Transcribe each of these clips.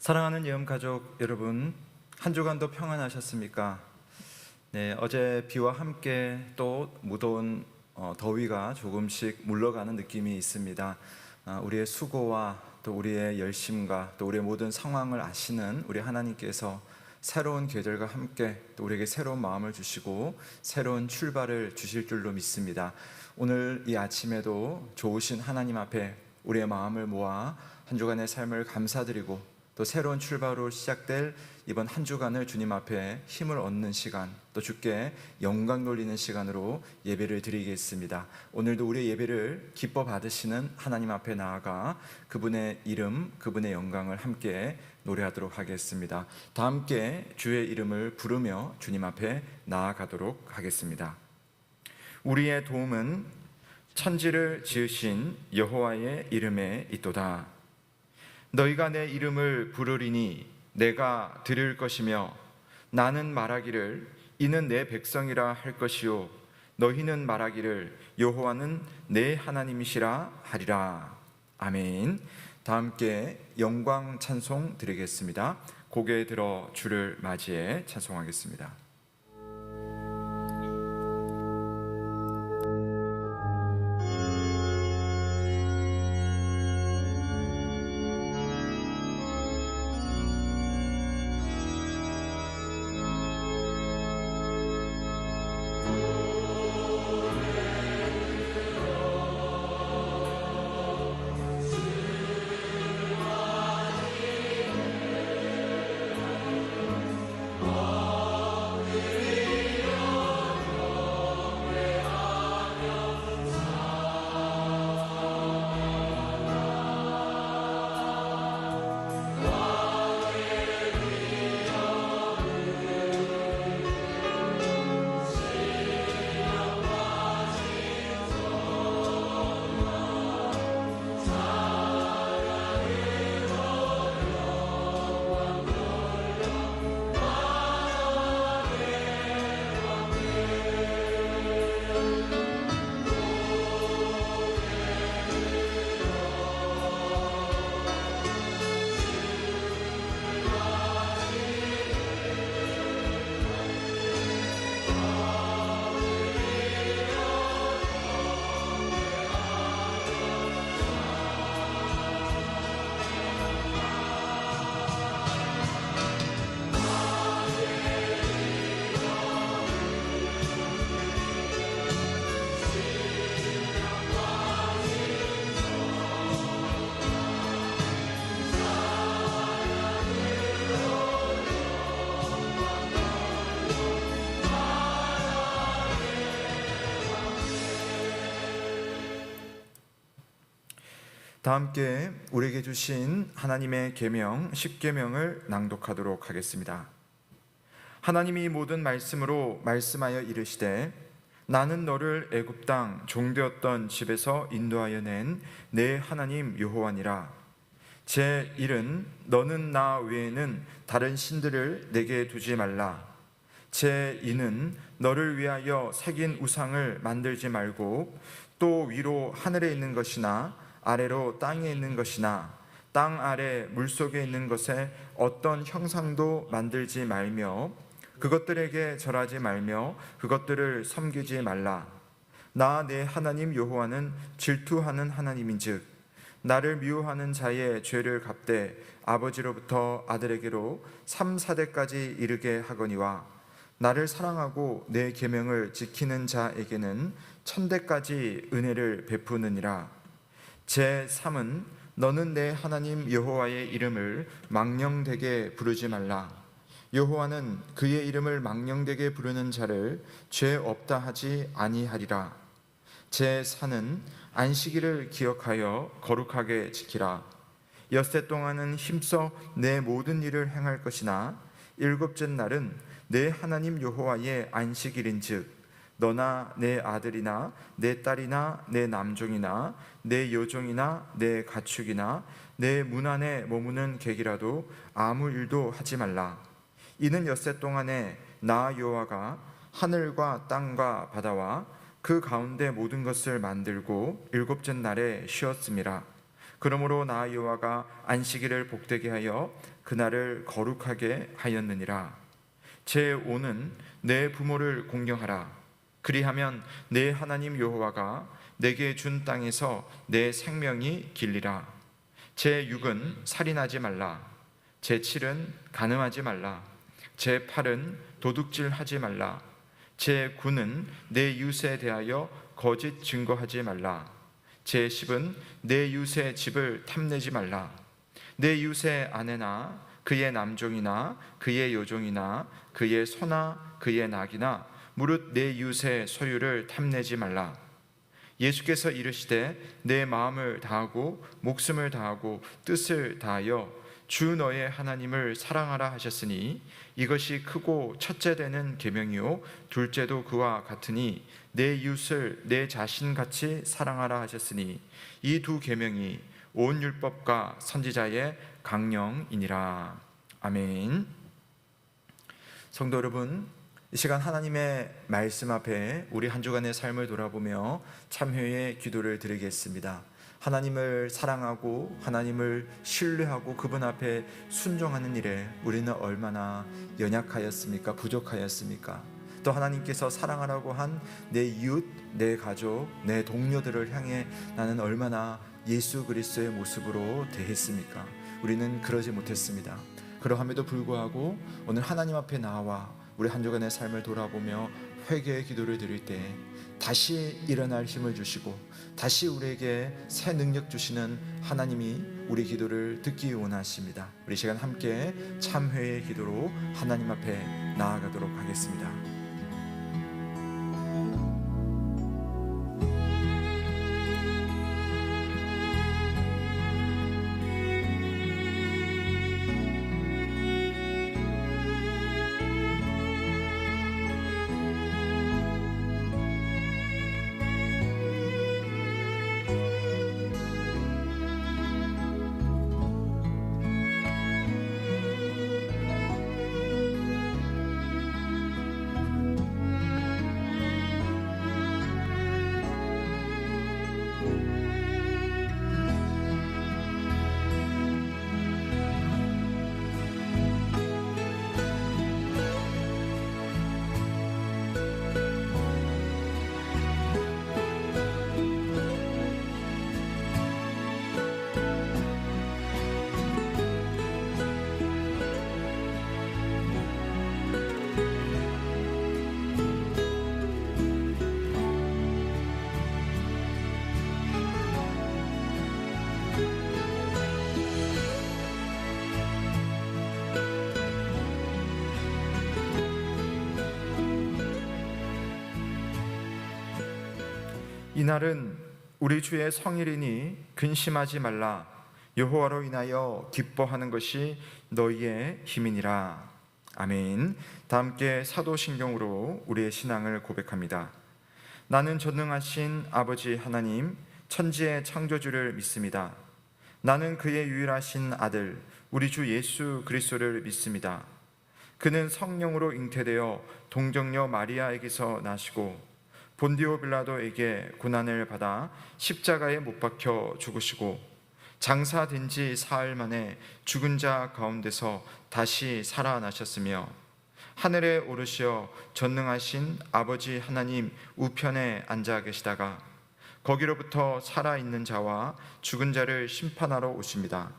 사랑하는 예음 가족 여러분, 한 주간도 평안하셨습니까? 네, 어제 비와 함께 또 무더운 더위가 조금씩 물러가는 느낌이 있습니다. 우리의 수고와 또 우리의 열심과 또 우리의 모든 상황을 아시는 우리 하나님께서 새로운 계절과 함께 또 우리에게 새로운 마음을 주시고 새로운 출발을 주실 줄로 믿습니다. 오늘 이 아침에도 좋으신 하나님 앞에 우리의 마음을 모아 한 주간의 삶을 감사드리고 또 새로운 출발로 시작될 이번 한 주간을 주님 앞에 힘을 얻는 시간, 또 주께 영광 돌리는 시간으로 예배를 드리겠습니다. 오늘도 우리의 예배를 기뻐 받으시는 하나님 앞에 나아가 그분의 이름, 그분의 영광을 함께 노래하도록 하겠습니다. 다 함께 주의 이름을 부르며 주님 앞에 나아가도록 하겠습니다. 우리의 도움은 천지를 지으신 여호와의 이름에 있도다. 너희가 내 이름을 부르리니 내가 들을 것이며 나는 말하기를 이는 내 백성이라 할 것이요 너희는 말하기를 여호와는 내 하나님이시라 하리라. 아멘. 다 함께 영광 찬송 드리겠습니다. 고개 들어 주를 맞이해 찬송하겠습니다. 다 함께 우리에게 주신 하나님의 계명 10계명을 낭독하도록 하겠습니다. 하나님이 모든 말씀으로 말씀하여 이르시되 나는 너를 애굽 땅 종되었던 집에서 인도하여 낸 내 하나님 여호와니라. 제 1은 너는 나 외에는 다른 신들을 내게 두지 말라. 제 2는 너를 위하여 새긴 우상을 만들지 말고 또 위로 하늘에 있는 것이나 아래로 땅에 있는 것이나 땅 아래 물속에 있는 것에 어떤 형상도 만들지 말며 그것들에게 절하지 말며 그것들을 섬기지 말라. 나 내 하나님 여호와는 질투하는 하나님인즉 나를 미워하는 자의 죄를 갚되 아버지로부터 아들에게로 3, 4대까지 이르게 하거니와 나를 사랑하고 내 계명을 지키는 자에게는 1000대까지 은혜를 베푸느니라. 제3은 너는 내 하나님 여호와의 이름을 망령되게 부르지 말라. 여호와는 그의 이름을 망령되게 부르는 자를 죄 없다 하지 아니하리라. 제4는 안식일을 기억하여 거룩하게 지키라. 엿새 동안은 힘써 내 모든 일을 행할 것이나 일곱째 날은 내 하나님 여호와의 안식일인즉 너나 내 아들이나 내 딸이나 내 남종이나 내 여종이나 내 가축이나 내 문 안에 머무는 객이라도 아무 일도 하지 말라. 이는 엿새 동안에 나 여호와가 하늘과 땅과 바다와 그 가운데 모든 것을 만들고 일곱째 날에 쉬었음이라. 그러므로 나 여호와가 안식일을 복되게 하여 그날을 거룩하게 하였느니라. 제 5는 내 부모를 공경하라. 그리하면 내 하나님 여호와가 내게 준 땅에서 내 생명이 길리라. 제 6은 살인하지 말라. 제 7은 간음하지 말라. 제 8은 도둑질하지 말라. 제 9는 내 이웃에 대하여 거짓 증거하지 말라. 제 10은 내 이웃의 집을 탐내지 말라. 내 이웃의 아내나 그의 남종이나 그의 여종이나 그의 소나 그의 낙이나 무릇 내 이웃의 소유를 탐내지 말라. 예수께서 이르시되 내 마음을 다하고 목숨을 다하고 뜻을 다하여 주 너의 하나님을 사랑하라 하셨으니 이것이 크고 첫째 되는 계명이요 둘째도 그와 같으니 내 이웃을 내 자신같이 사랑하라 하셨으니 이 두 계명이 온 율법과 선지자의 강령이니라. 아멘. 성도 여러분, 이 시간 하나님의 말씀 앞에 우리 한 주간의 삶을 돌아보며 참회의 기도를 드리겠습니다. 하나님을 사랑하고 하나님을 신뢰하고 그분 앞에 순종하는 일에 우리는 얼마나 연약하였습니까? 부족하였습니까? 또 하나님께서 사랑하라고 한 내 이웃, 내 가족, 내 동료들을 향해 나는 얼마나 예수 그리스도의 모습으로 대했습니까? 우리는 그러지 못했습니다. 그러함에도 불구하고 오늘 하나님 앞에 나와 우리 한 주간의 삶을 돌아보며 회개의 기도를 드릴 때 다시 일어날 힘을 주시고 다시 우리에게 새 능력 주시는 하나님이 우리 기도를 듣기 원하십니다. 우리 시간 함께 참회의 기도로 하나님 앞에 나아가도록 하겠습니다. 이날은 우리 주의 성일이니 근심하지 말라. 여호와로 인하여 기뻐하는 것이 너희의 힘이니라. 아멘. 다 함께 사도신경으로 우리의 신앙을 고백합니다. 나는 전능하신 아버지 하나님 천지의 창조주를 믿습니다. 나는 그의 유일하신 아들 우리 주 예수 그리스도를 믿습니다. 그는 성령으로 잉태되어 동정녀 마리아에게서 나시고 본디오 빌라도에게 고난을 받아 십자가에 못 박혀 죽으시고 장사된 지 사흘 만에 죽은 자 가운데서 다시 살아나셨으며 하늘에 오르시어 전능하신 아버지 하나님 우편에 앉아 계시다가 거기로부터 살아있는 자와 죽은 자를 심판하러 오십니다.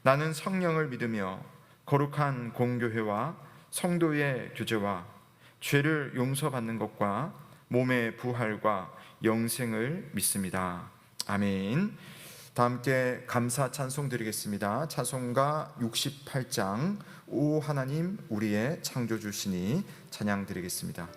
나는 성령을 믿으며 거룩한 공교회와 성도의 교제와 죄를 용서받는 것과 몸의 부활과 영생을 믿습니다. 아멘. 다 함께 감사 찬송 드리겠습니다. 찬송가 68장 오 하나님 우리의 창조주시니 찬양 드리겠습니다.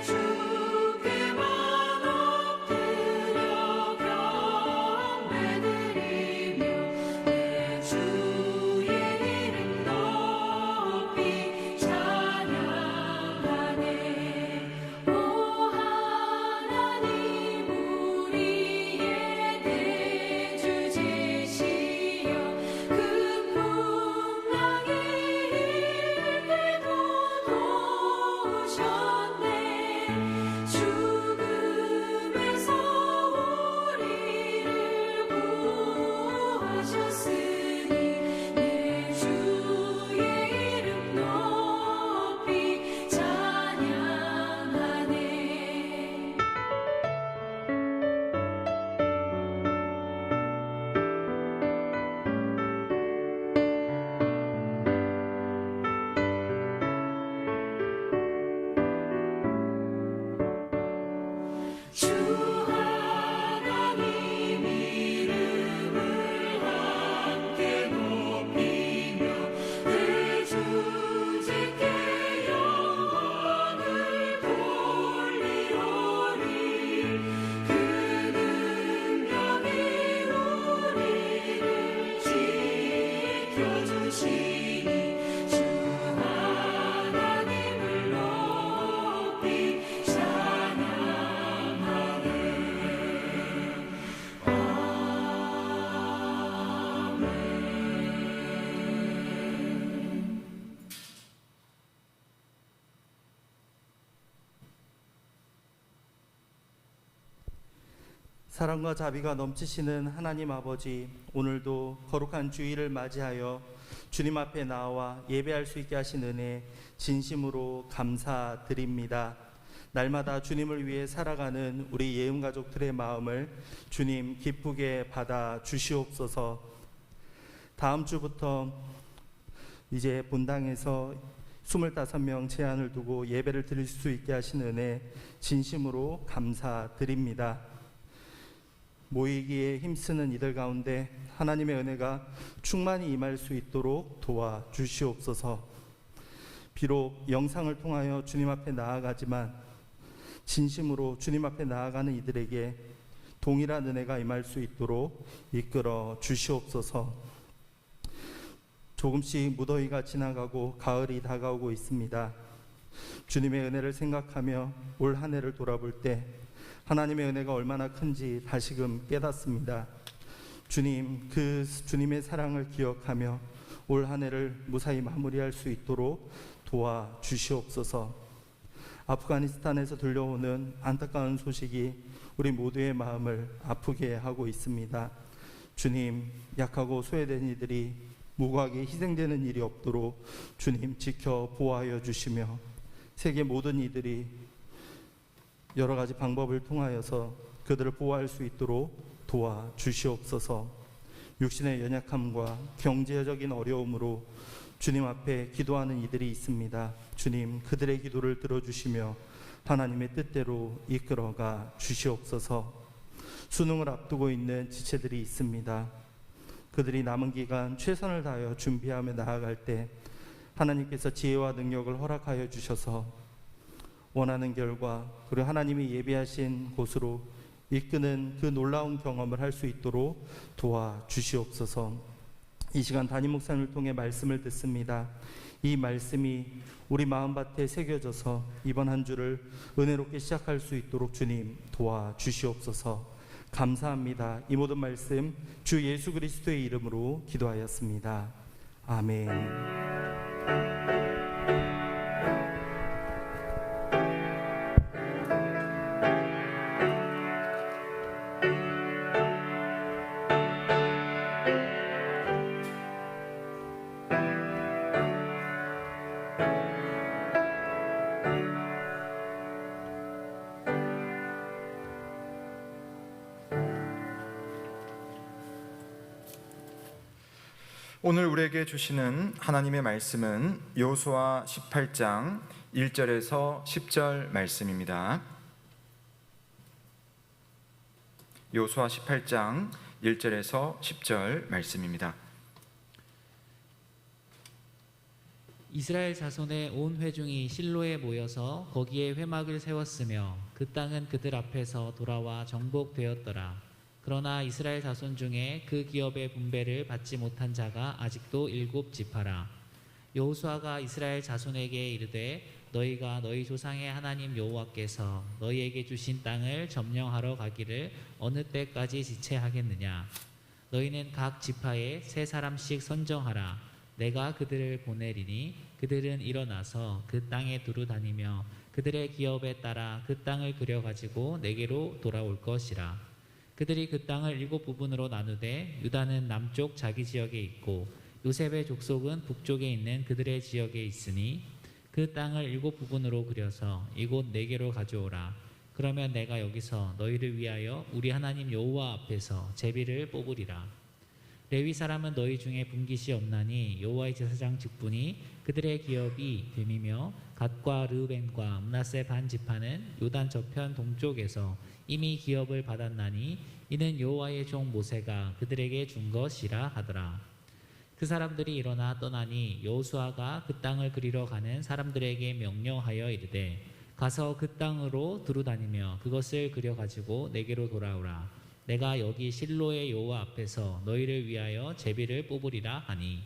주 사랑과 자비가 넘치시는 하나님 아버지, 오늘도 거룩한 주일을 맞이하여 주님 앞에 나와 예배할 수 있게 하신 은혜 진심으로 감사드립니다. 날마다 주님을 위해 살아가는 우리 예음 가족들의 마음을 주님 기쁘게 받아 주시옵소서. 다음 주부터 이제 본당에서 25명 제한을 두고 예배를 드릴 수 있게 하신 은혜 진심으로 감사드립니다. 모이기에 힘쓰는 이들 가운데 하나님의 은혜가 충만히 임할 수 있도록 도와주시옵소서. 비록 영상을 통하여 주님 앞에 나아가지만 진심으로 주님 앞에 나아가는 이들에게 동일한 은혜가 임할 수 있도록 이끌어 주시옵소서. 조금씩 무더위가 지나가고 가을이 다가오고 있습니다. 주님의 은혜를 생각하며 올 한 해를 돌아볼 때 하나님의 은혜가 얼마나 큰지 다시금 깨닫습니다. 주님, 그 주님의 사랑을 기억하며 올 한 해를 무사히 마무리할 수 있도록 도와주시옵소서. 아프가니스탄에서 들려오는 안타까운 소식이 우리 모두의 마음을 아프게 하고 있습니다. 주님, 약하고 소외된 이들이 무고하게 희생되는 일이 없도록 주님 지켜 보호하여 주시며 세계 모든 이들이 여러 가지 방법을 통하여서 그들을 보호할 수 있도록 도와주시옵소서. 육신의 연약함과 경제적인 어려움으로 주님 앞에 기도하는 이들이 있습니다. 주님, 그들의 기도를 들어주시며 하나님의 뜻대로 이끌어가 주시옵소서. 수능을 앞두고 있는 지체들이 있습니다. 그들이 남은 기간 최선을 다하여 준비하며 나아갈 때 하나님께서 지혜와 능력을 허락하여 주셔서 원하는 결과 그리고 하나님이 예비하신 곳으로 이끄는 그 놀라운 경험을 할 수 있도록 도와주시옵소서. 이 시간 담임 목사님을 통해 말씀을 듣습니다. 이 말씀이 우리 마음밭에 새겨져서 이번 한 주를 은혜롭게 시작할 수 있도록 주님 도와주시옵소서. 감사합니다. 이 모든 말씀 주 예수 그리스도의 이름으로 기도하였습니다. 아멘. 오늘 우리에게 주시는 하나님의 말씀은 여호수아 18장 1절에서 10절 말씀입니다. 여호수아 18장 1절에서 10절 말씀입니다. 이스라엘 자손의 온 회중이 실로에 모여서 거기에 회막을 세웠으며 그 땅은 그들 앞에서 돌아와 정복되었더라. 그러나 이스라엘 자손 중에 그 기업의 분배를 받지 못한 자가 아직도 7지파라. 여호수아가 이스라엘 자손에게 이르되 너희가 너희 조상의 하나님 여호와께서 너희에게 주신 땅을 점령하러 가기를 어느 때까지 지체하겠느냐. 너희는 각 지파에 3사람씩 선정하라. 내가 그들을 보내리니 그들은 일어나서 그 땅에 두루 다니며 그들의 기업에 따라 그 땅을 그려가지고 내게로 돌아올 것이라. 그들이 그 땅을 7부분으로 나누되 유다는 남쪽 자기 지역에 있고 요셉의 족속은 북쪽에 있는 그들의 지역에 있으니 그 땅을 7부분으로 그려서 이곳 내게로 가져오라. 그러면 내가 여기서 너희를 위하여 우리 하나님 여호와 앞에서 제비를 뽑으리라. 레위 사람은 너희 중에 분깃이 없나니 여호와의 제사장 직분이 그들의 기업이 됨이며 갓과 르우벤과 므낫세 반 지파는 요단 저편 동쪽에서 이미 기업을 받았나니 이는 여호와의 종 모세가 그들에게 준 것이라 하더라. 그 사람들이 일어나 떠나니 여호수아가 그 땅을 그리러 가는 사람들에게 명령하여 이르되 가서 그 땅으로 두루 다니며 그것을 그려 가지고 내게로 돌아오라. 내가 여기 실로의 여호와 앞에서 너희를 위하여 제비를 뽑으리라 하니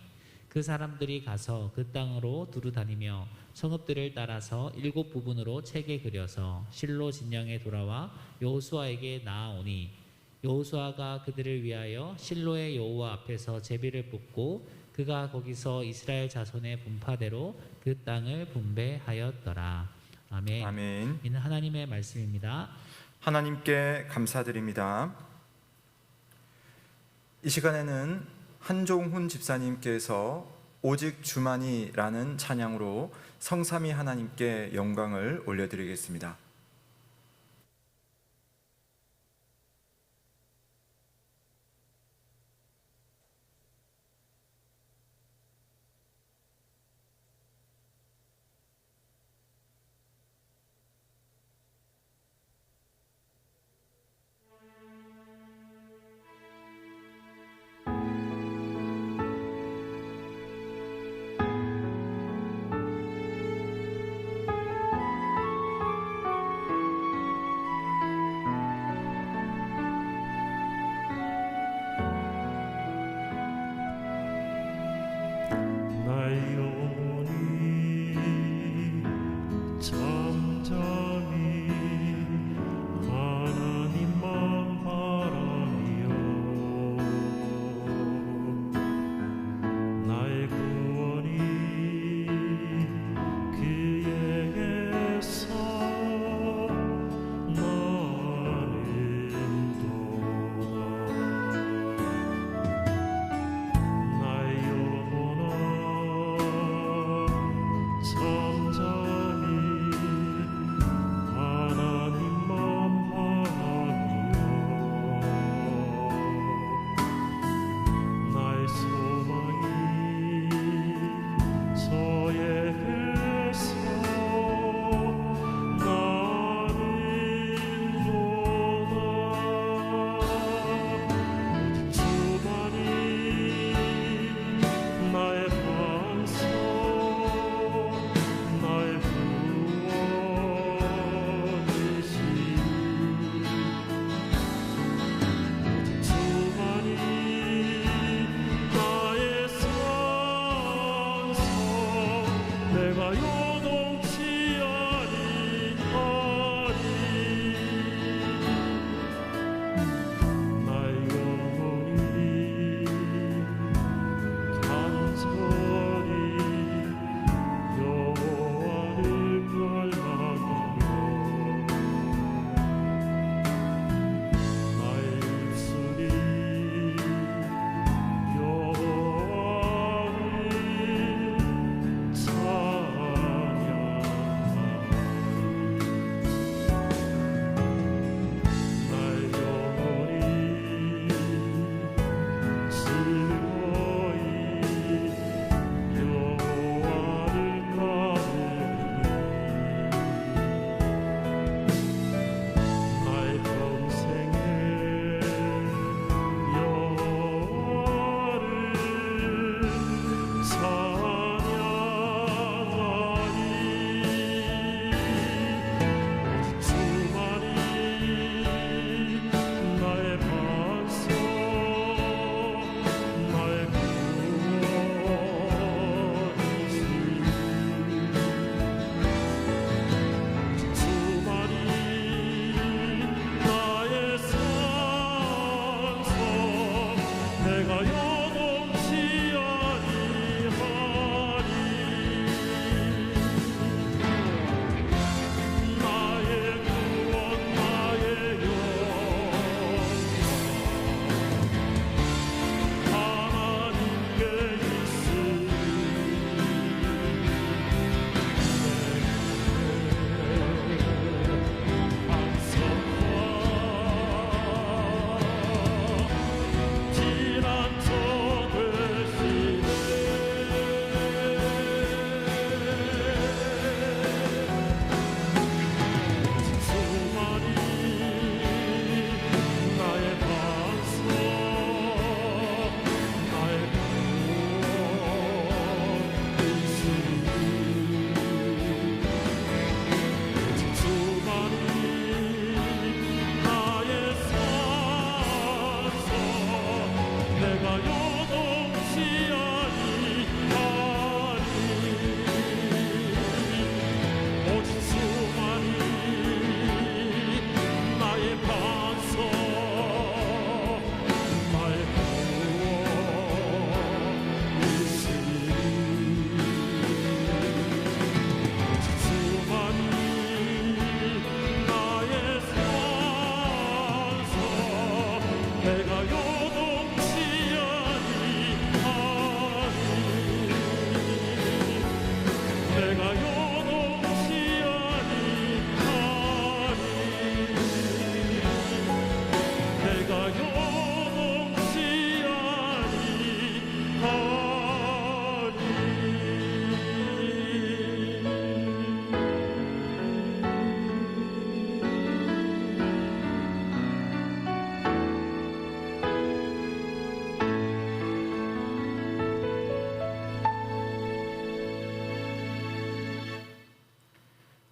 그 사람들이 가서 그 땅으로 두루 다니며 성읍들을 따라서 7부분으로 채게 그려서 실로 진영에 돌아와 여호수아에게 나아오니 여호수아가 그들을 위하여 실로의 여호와 앞에서 제비를 뽑고 그가 거기서 이스라엘 자손의 분파대로 그 땅을 분배하였더라. 아멘. 아멘. 이는 하나님의 말씀입니다. 하나님께 감사드립니다. 이 시간에는 한종훈 집사님께서 오직 주만이라는 찬양으로 성삼위 하나님께 영광을 올려드리겠습니다.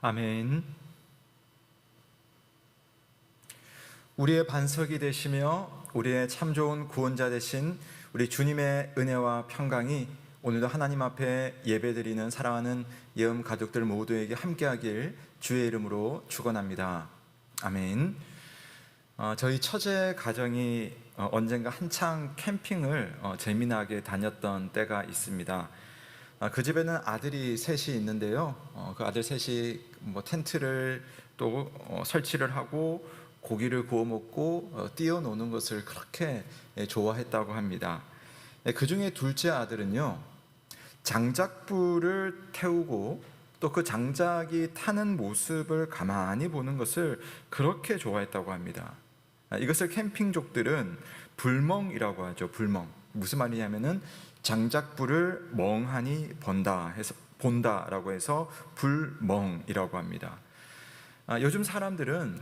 아멘. 우리의 반석이 되시며 우리의 참 좋은 구원자 되신 우리 주님의 은혜와 평강이 오늘도 하나님 앞에 예배드리는 사랑하는 예음 가족들 모두에게 함께하길 주의 이름으로 축원합니다. 아멘. 저희 처제 가정이 언젠가 한창 캠핑을 재미나게 다녔던 때가 있습니다. 그 집에는 아들이 셋이 있는데요. 그 아들 셋이 텐트를 또 설치를 하고 고기를 구워 먹고 뛰어노는 것을 그렇게 좋아했다고 합니다. 그 중에 둘째 아들은요, 장작불을 태우고 또 그 장작이 타는 모습을 가만히 보는 것을 그렇게 좋아했다고 합니다. 이것을 캠핑족들은 불멍이라고 하죠. 불멍. 무슨 말이냐면은 장작불을 멍하니 본다라고 해서 불멍이라고 합니다. 요즘 사람들은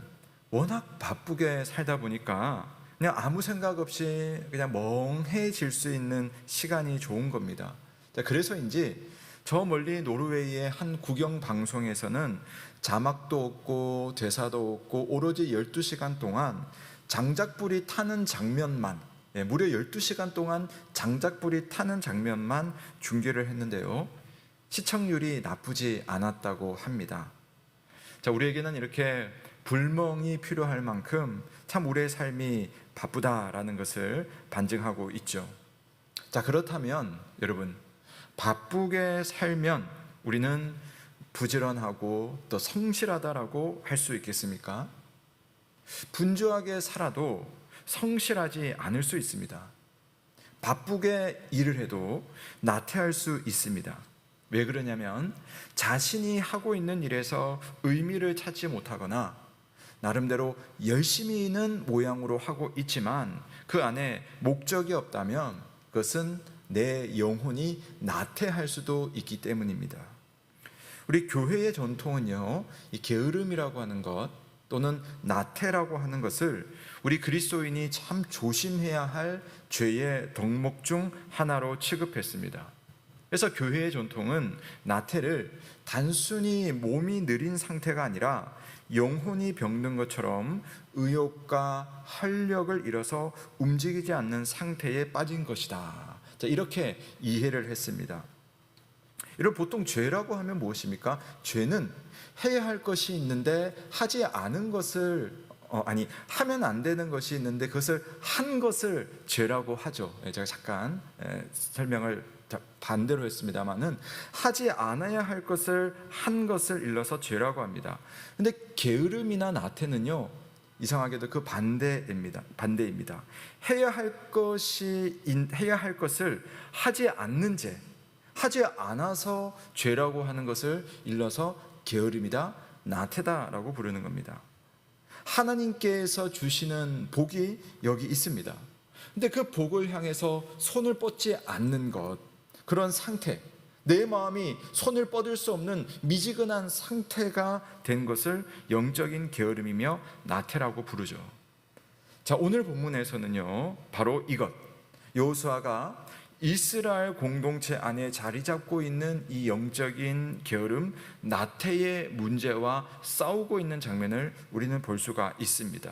워낙 바쁘게 살다 보니까 그냥 아무 생각 없이 그냥 멍해질 수 있는 시간이 좋은 겁니다. 그래서인지 저 멀리 노르웨이의 한 국영 방송에서는 자막도 없고 대사도 없고 오로지 12시간 동안 장작불이 타는 장면만, 무려 12시간 동안 장작불이 타는 장면만 중계를 했는데요, 시청률이 나쁘지 않았다고 합니다. 우리에게는 이렇게 불멍이 필요할 만큼 참 우리의 삶이 바쁘다라는 것을 반증하고 있죠. 그렇다면 여러분, 바쁘게 살면 우리는 부지런하고 또 성실하다라고 할 수 있겠습니까? 분주하게 살아도 성실하지 않을 수 있습니다. 바쁘게 일을 해도 나태할 수 있습니다. 왜 그러냐면 자신이 하고 있는 일에서 의미를 찾지 못하거나 나름대로 열심히는 모양으로 하고 있지만 그 안에 목적이 없다면 그것은 내 영혼이 나태할 수도 있기 때문입니다. 우리 교회의 전통은요, 이 게으름이라고 하는 것 또는 나태라고 하는 것을 우리 그리스도인이 참 조심해야 할 죄의 덕목 중 하나로 취급했습니다. 그래서 교회의 전통은 나태를 단순히 몸이 느린 상태가 아니라 영혼이 병든 것처럼 의욕과 활력을 잃어서 움직이지 않는 상태에 빠진 것이다, 이렇게 이해를 했습니다. 여러분, 보통 죄라고 하면 무엇입니까? 죄는 해야 할 것이 있는데 하지 않은 것을 하면 안 되는 것이 있는데 그것을 한 것을 죄라고 하죠. 제가 잠깐 설명을 반대로 했습니다만은 하지 않아야 할 것을 한 것을 일러서 죄라고 합니다. 근데 게으름이나 나태는요, 이상하게도 그 반대입니다. 해야 할 것을 하지 않는 죄, 하지 않아서 죄라고 하는 것을 일러서 게으름이다, 나태다라고 부르는 겁니다. 하나님께서 주시는 복이 여기 있습니다. 근데 그 복을 향해서 손을 뻗지 않는 것, 그런 상태, 내 마음이 손을 뻗을 수 없는 미지근한 상태가 된 것을 영적인 게으름이며 나태라고 부르죠. 오늘 본문에서는요, 바로 이것, 여호수아가 이스라엘 공동체 안에 자리 잡고 있는 이 영적인 게으름, 나태의 문제와 싸우고 있는 장면을 우리는 볼 수가 있습니다.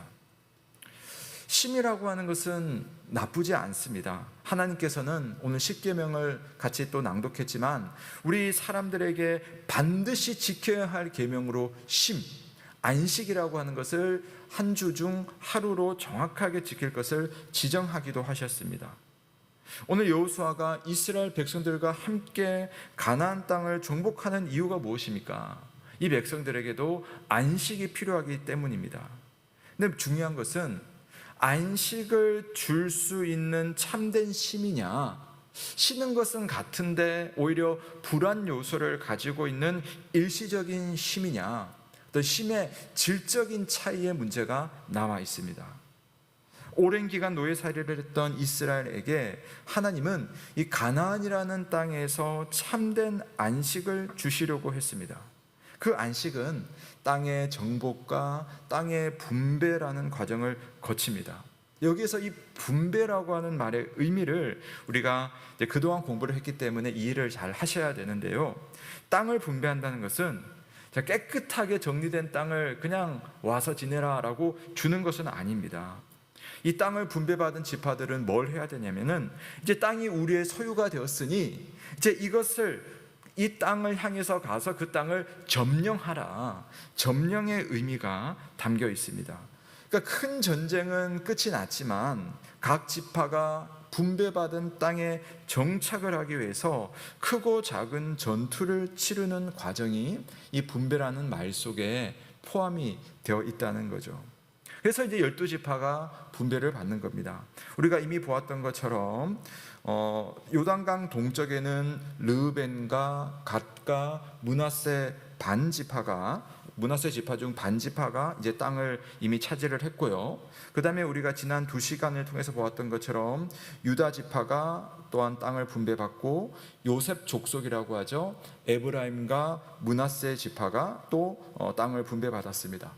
심이라고 하는 것은 나쁘지 않습니다. 하나님께서는 오늘 십계명을 같이 또 낭독했지만 우리 사람들에게 반드시 지켜야 할 계명으로 심, 안식이라고 하는 것을 한 주 중 하루로 정확하게 지킬 것을 지정하기도 하셨습니다. 오늘 여호수아가 이스라엘 백성들과 함께 가나안 땅을 정복하는 이유가 무엇입니까? 이 백성들에게도 안식이 필요하기 때문입니다. 근데 중요한 것은 안식을 줄 수 있는 참된 심이냐, 쉬는 것은 같은데 오히려 불안 요소를 가지고 있는 일시적인 심이냐, 또 심의 질적인 차이의 문제가 나와 있습니다. 오랜 기간 노예살이를 했던 이스라엘에게 하나님은 이 가나안이라는 땅에서 참된 안식을 주시려고 했습니다. 그 안식은 땅의 정복과 땅의 분배라는 과정을 거칩니다. 여기에서 이 분배라고 하는 말의 의미를 우리가 그동안 공부를 했기 때문에 이해를 잘 하셔야 되는데요, 땅을 분배한다는 것은 자, 깨끗하게 정리된 땅을 그냥 와서 지내라라고 주는 것은 아닙니다. 이 땅을 분배받은 지파들은 뭘 해야 되냐면은 이제 땅이 우리의 소유가 되었으니 이제 이 땅을 향해서 가서 그 땅을 점령하라. 점령의 의미가 담겨 있습니다. 그러니까 큰 전쟁은 끝이 났지만 각 지파가 분배받은 땅에 정착을 하기 위해서 크고 작은 전투를 치르는 과정이 이 분배라는 말 속에 포함이 되어 있다는 거죠. 그래서 이제 12지파가 분배를 받는 겁니다. 우리가 이미 보았던 것처럼 요단강 동쪽에는 르우벤과 갓과 므낫세 지파 중 반지파가 이제 땅을 이미 차지를 했고요. 그 다음에 우리가 지난 2시간을 통해서 보았던 것처럼 유다 지파가 또한 땅을 분배받고 요셉 족속이라고 하죠. 에브라임과 므낫세 지파가 또 땅을 분배받았습니다.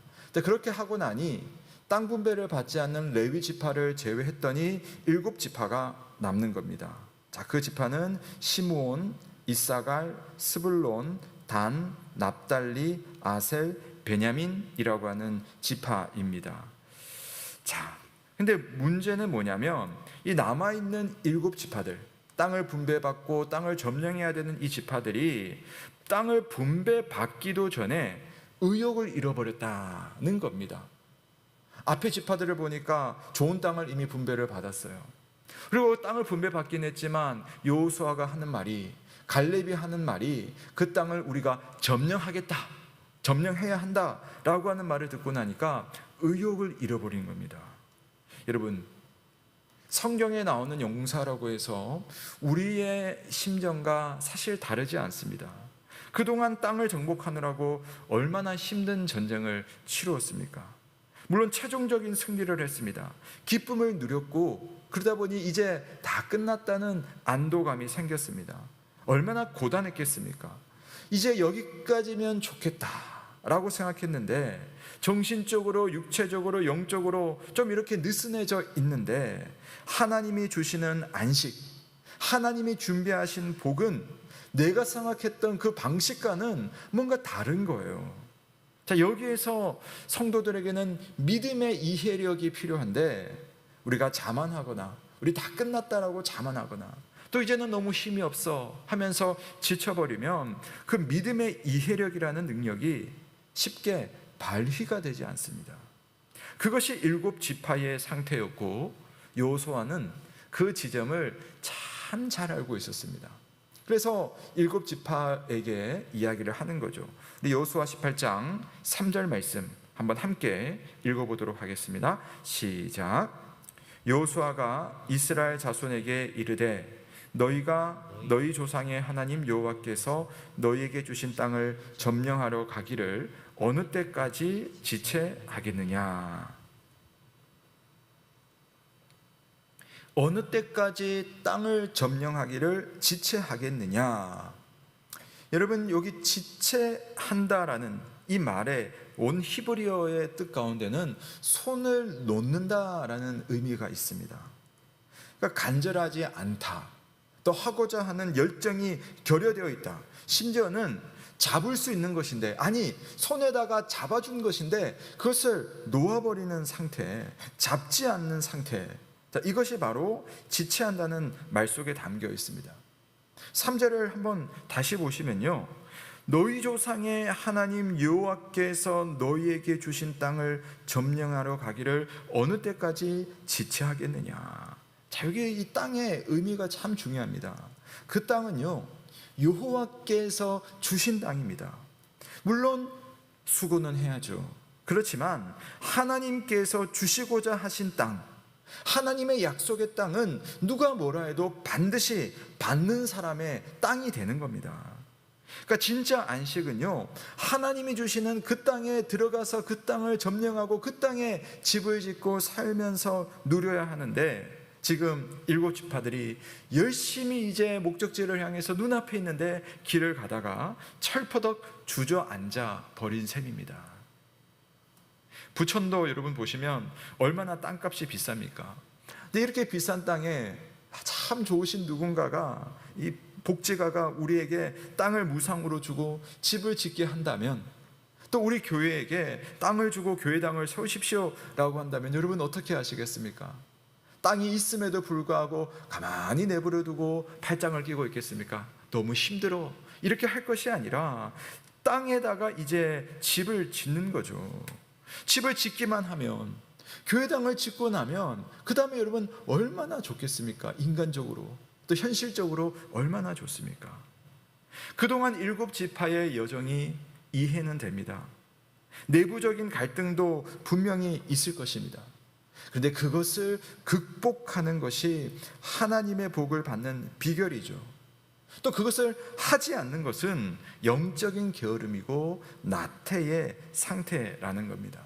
그렇게 하고 나니 땅 분배를 받지 않는 레위 지파를 제외했더니 7지파가 남는 겁니다. 자, 그 지파는 시므온, 이사갈, 스불론, 단, 납달리, 아셀, 베냐민이라고 하는 지파입니다. 자, 근데 문제는 뭐냐면 이 남아있는 7지파들, 땅을 분배받고 땅을 점령해야 되는 이 지파들이 땅을 분배받기도 전에 의욕을 잃어버렸다는 겁니다. 앞에 지파들을 보니까 좋은 땅을 이미 분배를 받았어요. 그리고 땅을 분배받긴 했지만 여호수아가 하는 말이, 갈렙이 하는 말이 그 땅을 우리가 점령하겠다, 점령해야 한다라고 하는 말을 듣고 나니까 의욕을 잃어버린 겁니다. 여러분, 성경에 나오는 용사라고 해서 우리의 심정과 사실 다르지 않습니다. 그동안 땅을 정복하느라고 얼마나 힘든 전쟁을 치루었습니까? 물론 최종적인 승리를 했습니다. 기쁨을 누렸고 그러다 보니 이제 다 끝났다는 안도감이 생겼습니다. 얼마나 고단했겠습니까? 이제 여기까지면 좋겠다라고 생각했는데 정신적으로, 육체적으로, 영적으로 좀 이렇게 느슨해져 있는데 하나님이 주시는 안식, 하나님이 준비하신 복은 내가 생각했던 그 방식과는 뭔가 다른 거예요. 자, 여기에서 성도들에게는 믿음의 이해력이 필요한데 우리가 자만하거나 우리 다 끝났다라고 자만하거나 또 이제는 너무 힘이 없어 하면서 지쳐버리면 그 믿음의 이해력이라는 능력이 쉽게 발휘가 되지 않습니다. 그것이 7지파의 상태였고 여호수아는 그 지점을 참 잘 알고 있었습니다. 그래서 7지파에게 이야기를 하는 거죠. 우리 여호수아 18장 3절 말씀 한번 함께 읽어보도록 하겠습니다. 시작. 여호수아가 이스라엘 자손에게 이르되 너희가 너희 조상의 하나님 여호와께서 너희에게 주신 땅을 점령하러 가기를 어느 때까지 지체하겠느냐? 어느 때까지 땅을 점령하기를 지체하겠느냐? 여러분, 여기 지체한다라는 이 말의 온 히브리어의 뜻 가운데는 손을 놓는다라는 의미가 있습니다. 그러니까 간절하지 않다, 또 하고자 하는 열정이 결여되어 있다. 심지어는 잡을 수 있는 것인데, 아니 손에다가 잡아준 것인데 그것을 놓아버리는 상태, 잡지 않는 상태. 자, 이것이 바로 지체한다는 말 속에 담겨 있습니다. 3절을 한번 다시 보시면요, 너희 조상의 하나님 여호와께서 너희에게 주신 땅을 점령하러 가기를 어느 때까지 지체하겠느냐. 자, 여기 이 땅의 의미가 참 중요합니다. 그 땅은요, 여호와께서 주신 땅입니다. 물론 수고는 해야죠. 그렇지만 하나님께서 주시고자 하신 땅, 하나님의 약속의 땅은 누가 뭐라 해도 반드시 받는 사람의 땅이 되는 겁니다. 그러니까 진짜 안식은요, 하나님이 주시는 그 땅에 들어가서 그 땅을 점령하고 그 땅에 집을 짓고 살면서 누려야 하는데, 지금 7지파들이 열심히 이제 목적지를 향해서 눈앞에 있는데 길을 가다가 철퍼덕 주저앉아 버린 셈입니다. 부천도 여러분 보시면 얼마나 땅값이 비쌉니까? 근데 이렇게 비싼 땅에 참 좋으신 누군가가, 이 복지가가 우리에게 땅을 무상으로 주고 집을 짓게 한다면 또 우리 교회에게 땅을 주고 교회당을 세우십시오라고 한다면 여러분 어떻게 하시겠습니까? 땅이 있음에도 불구하고 가만히 내버려 두고 팔짱을 끼고 있겠습니까? 너무 힘들어. 이렇게 할 것이 아니라 땅에다가 이제 집을 짓는 거죠. 집을 짓기만 하면, 교회당을 짓고 나면 그 다음에 여러분 얼마나 좋겠습니까? 인간적으로 또 현실적으로 얼마나 좋습니까? 그동안 7지파의 여정이 이해는 됩니다. 내부적인 갈등도 분명히 있을 것입니다. 그런데 그것을 극복하는 것이 하나님의 복을 받는 비결이죠. 또 그것을 하지 않는 것은 영적인 게으름이고 나태의 상태라는 겁니다.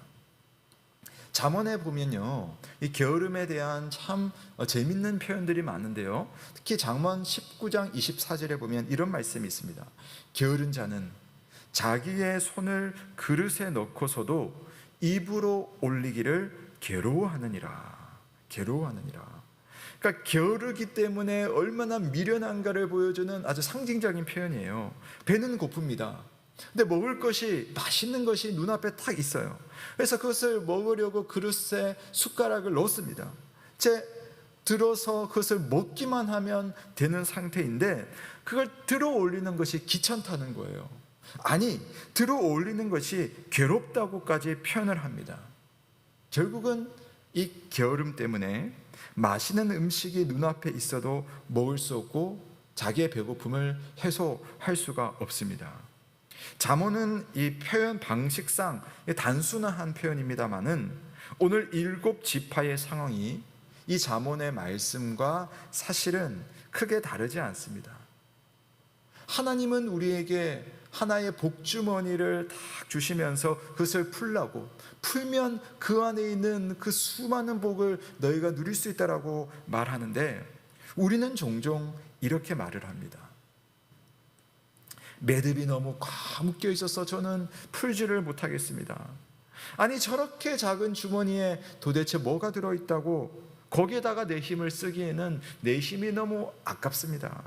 잠언에 보면요, 이 게으름에 대한 참 재밌는 표현들이 많은데요, 특히 잠언 19장 24절에 보면 이런 말씀이 있습니다. 게으른 자는 자기의 손을 그릇에 넣고서도 입으로 올리기를 괴로워하느니라. 그러니까 게으르기 때문에 얼마나 미련한가를 보여주는 아주 상징적인 표현이에요. 배는 고픕니다. 근데 먹을 것이, 맛있는 것이 눈앞에 딱 있어요. 그래서 그것을 먹으려고 그릇에 숟가락을 넣습니다. 들어서 그것을 먹기만 하면 되는 상태인데 그걸 들어 올리는 것이 귀찮다는 거예요. 아니, 들어 올리는 것이 괴롭다고까지 표현을 합니다. 결국은 이 게으름 때문에 맛있는 음식이 눈앞에 있어도 먹을 수 없고 자기의 배고픔을 해소할 수가 없습니다. 잠언은 이 표현 방식상 단순한 표현입니다마는 오늘 7지파의 상황이 이 잠언의 말씀과 사실은 크게 다르지 않습니다. 하나님은 우리에게 하나의 복주머니를 딱 주시면서 그것을 풀면 그 안에 있는 그 수많은 복을 너희가 누릴 수 있다라고 말하는데, 우리는 종종 이렇게 말을 합니다. 매듭이 너무 꽉 묶여 있어서 저는 풀지를 못하겠습니다. 아니, 저렇게 작은 주머니에 도대체 뭐가 들어있다고 거기에다가 내 힘을 쓰기에는 내 힘이 너무 아깝습니다.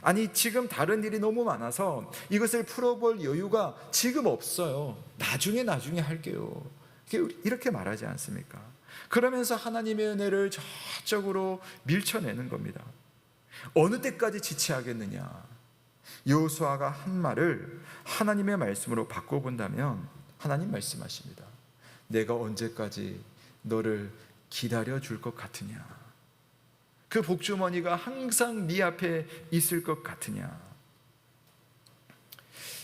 아니, 지금 다른 일이 너무 많아서 이것을 풀어볼 여유가 지금 없어요. 나중에 할게요. 이렇게 말하지 않습니까? 그러면서 하나님의 은혜를 저쪽으로 밀쳐내는 겁니다. 어느 때까지 지체하겠느냐? 여호수아가 한 말을 하나님의 말씀으로 바꿔본다면 하나님 말씀하십니다. 내가 언제까지 너를 기다려 줄 것 같으냐? 그 복주머니가 항상 네 앞에 있을 것 같으냐?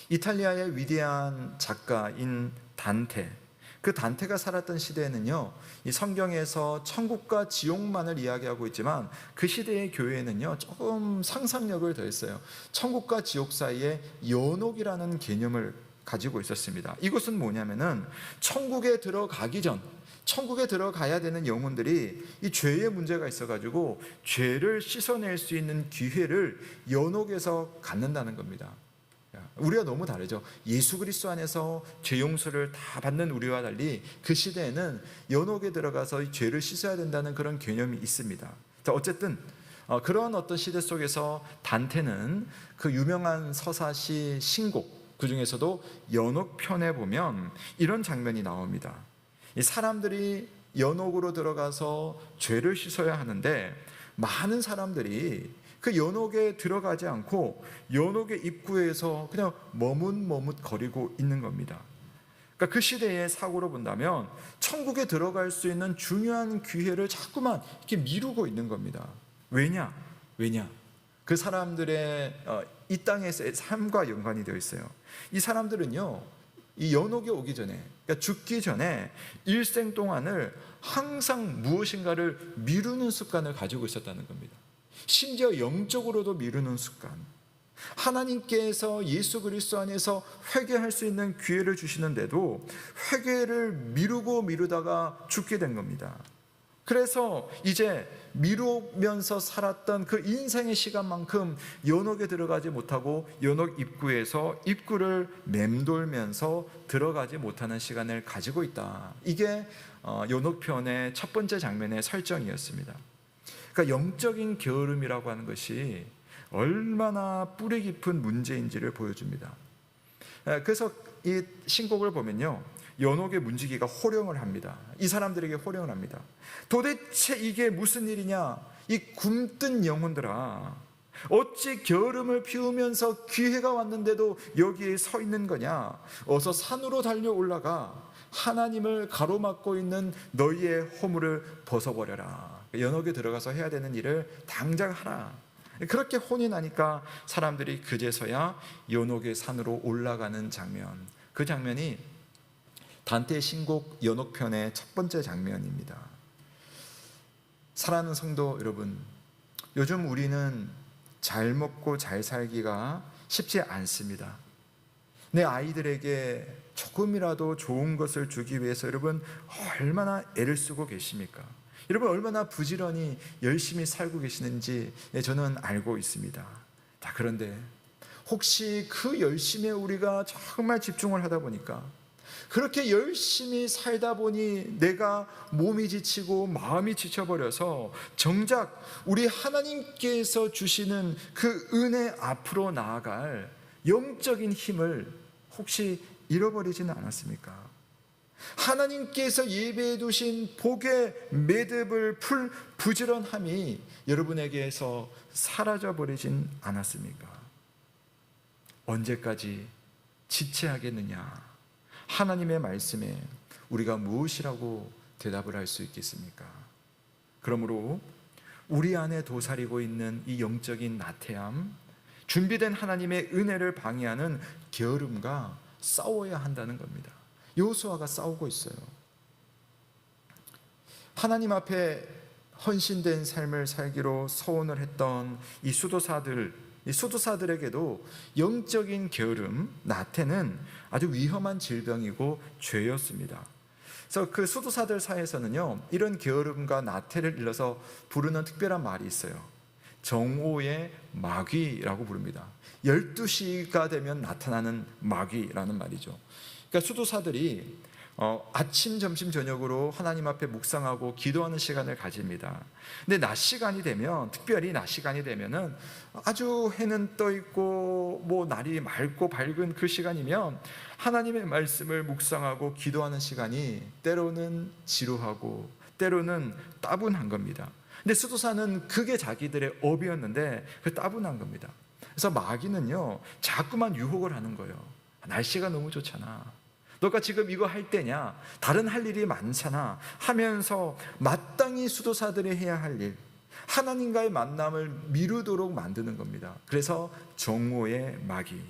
이탈리아의 위대한 작가인 단테, 그 단테가 살았던 시대에는요, 이 성경에서 천국과 지옥만을 이야기하고 있지만 그 시대의 교회에는요 조금 상상력을 더했어요. 천국과 지옥 사이에 연옥이라는 개념을 가지고 있었습니다. 이것은 뭐냐면은 천국에 들어가기 전, 천국에 들어가야 되는 영혼들이 이 죄의 문제가 있어가지고 죄를 씻어낼 수 있는 기회를 연옥에서 갖는다는 겁니다. 우리가 너무 다르죠. 예수 그리스도 안에서 죄 용서를 다 받는 우리와 달리 그 시대에는 연옥에 들어가서 이 죄를 씻어야 된다는 그런 개념이 있습니다. 자, 어쨌든 그런 어떤 시대 속에서 단테는 그 유명한 서사시 신곡, 그 중에서도 연옥편에 보면 이런 장면이 나옵니다. 이 사람들이 연옥으로 들어가서 죄를 씻어야 하는데 많은 사람들이 그 연옥에 들어가지 않고 연옥의 입구에서 그냥 머뭇거리고 있는 겁니다. 그러니까 그 시대의 사고로 본다면 천국에 들어갈 수 있는 중요한 기회를 자꾸만 이렇게 미루고 있는 겁니다. 왜냐? 그 사람들의 이 땅에서의 삶과 연관이 되어 있어요. 이 사람들은요, 이 연옥에 오기 전에, 그러니까 죽기 전에 일생 동안을 항상 무엇인가를 미루는 습관을 가지고 있었다는 겁니다. 심지어 영적으로도 미루는 습관. 하나님께서 예수 그리스도 안에서 회개할 수 있는 기회를 주시는데도 회개를 미루다가 죽게 된 겁니다. 그래서 이제 미루면서 살았던 그 인생의 시간만큼 연옥에 들어가지 못하고 연옥 입구에서 입구를 맴돌면서 들어가지 못하는 시간을 가지고 있다. 이게 연옥편의 첫 번째 장면의 설정이었습니다. 그러니까 영적인 게으름이라고 하는 것이 얼마나 뿌리 깊은 문제인지를 보여줍니다. 그래서 이 신곡을 보면요, 연옥의 문지기가 호령을 합니다. 이 사람들에게 호령을 합니다. 도대체 이게 무슨 일이냐? 이 굶뜬 영혼들아, 어찌 겨울음을 피우면서 기회가 왔는데도 여기에 서 있는 거냐? 어서 산으로 달려 올라가 하나님을 가로막고 있는 너희의 허물을 벗어버려라. 연옥에 들어가서 해야 되는 일을 당장 하라. 그렇게 혼이 나니까 사람들이 그제서야 연옥의 산으로 올라가는 장면, 그 장면이 단테의 신곡 연옥편의 첫 번째 장면입니다. 사랑하는 성도 여러분, 요즘 우리는 잘 먹고 잘 살기가 쉽지 않습니다. 내 아이들에게 조금이라도 좋은 것을 주기 위해서 여러분 얼마나 애를 쓰고 계십니까? 여러분 얼마나 부지런히 열심히 살고 계시는지 저는 알고 있습니다. 자, 그런데 혹시 그 열심에 우리가 정말 집중을 하다 보니까, 그렇게 열심히 살다 보니 내가 몸이 지치고 마음이 지쳐버려서 정작 우리 하나님께서 주시는 그 은혜 앞으로 나아갈 영적인 힘을 혹시 잃어버리지는 않았습니까? 하나님께서 예배해 두신 복의 매듭을 풀 부지런함이 여러분에게서 사라져버리진 않았습니까? 언제까지 지체하겠느냐? 하나님의 말씀에 우리가 무엇이라고 대답을 할 수 있겠습니까? 그러므로 우리 안에 도사리고 있는 이 영적인 나태함, 준비된 하나님의 은혜를 방해하는 게으름과 싸워야 한다는 겁니다. 여호수아가 싸우고 있어요. 하나님 앞에 헌신된 삶을 살기로 서원을 했던 이 수도사들에게도 영적인 게으름, 나태는 아주 위험한 질병이고 죄였습니다. 그래서 그 수도사들 사이에서는요, 이런 게으름과 나태를 일러서 부르는 특별한 말이 있어요. 정오의 마귀라고 부릅니다. 12시가 되면 나타나는 마귀라는 말이죠. 그러니까 수도사들이 아침, 점심, 저녁으로 하나님 앞에 묵상하고 기도하는 시간을 가집니다. 근데 낮 시간이 되면, 특별히 낮 시간이 되면은 아주 해는 떠 있고 뭐 날이 맑고 밝은 그 시간이면 하나님의 말씀을 묵상하고 기도하는 시간이 때로는 지루하고 때로는 따분한 겁니다. 근데 수도사는 그게 자기들의 업이었는데 그 따분한 겁니다. 그래서 마귀는요, 자꾸만 유혹을 하는 거예요. 날씨가 너무 좋잖아, 너가 지금 이거 할 때냐, 다른 할 일이 많잖아 하면서 마땅히 수도사들이 해야 할 일, 하나님과의 만남을 미루도록 만드는 겁니다. 그래서 정오의 마귀.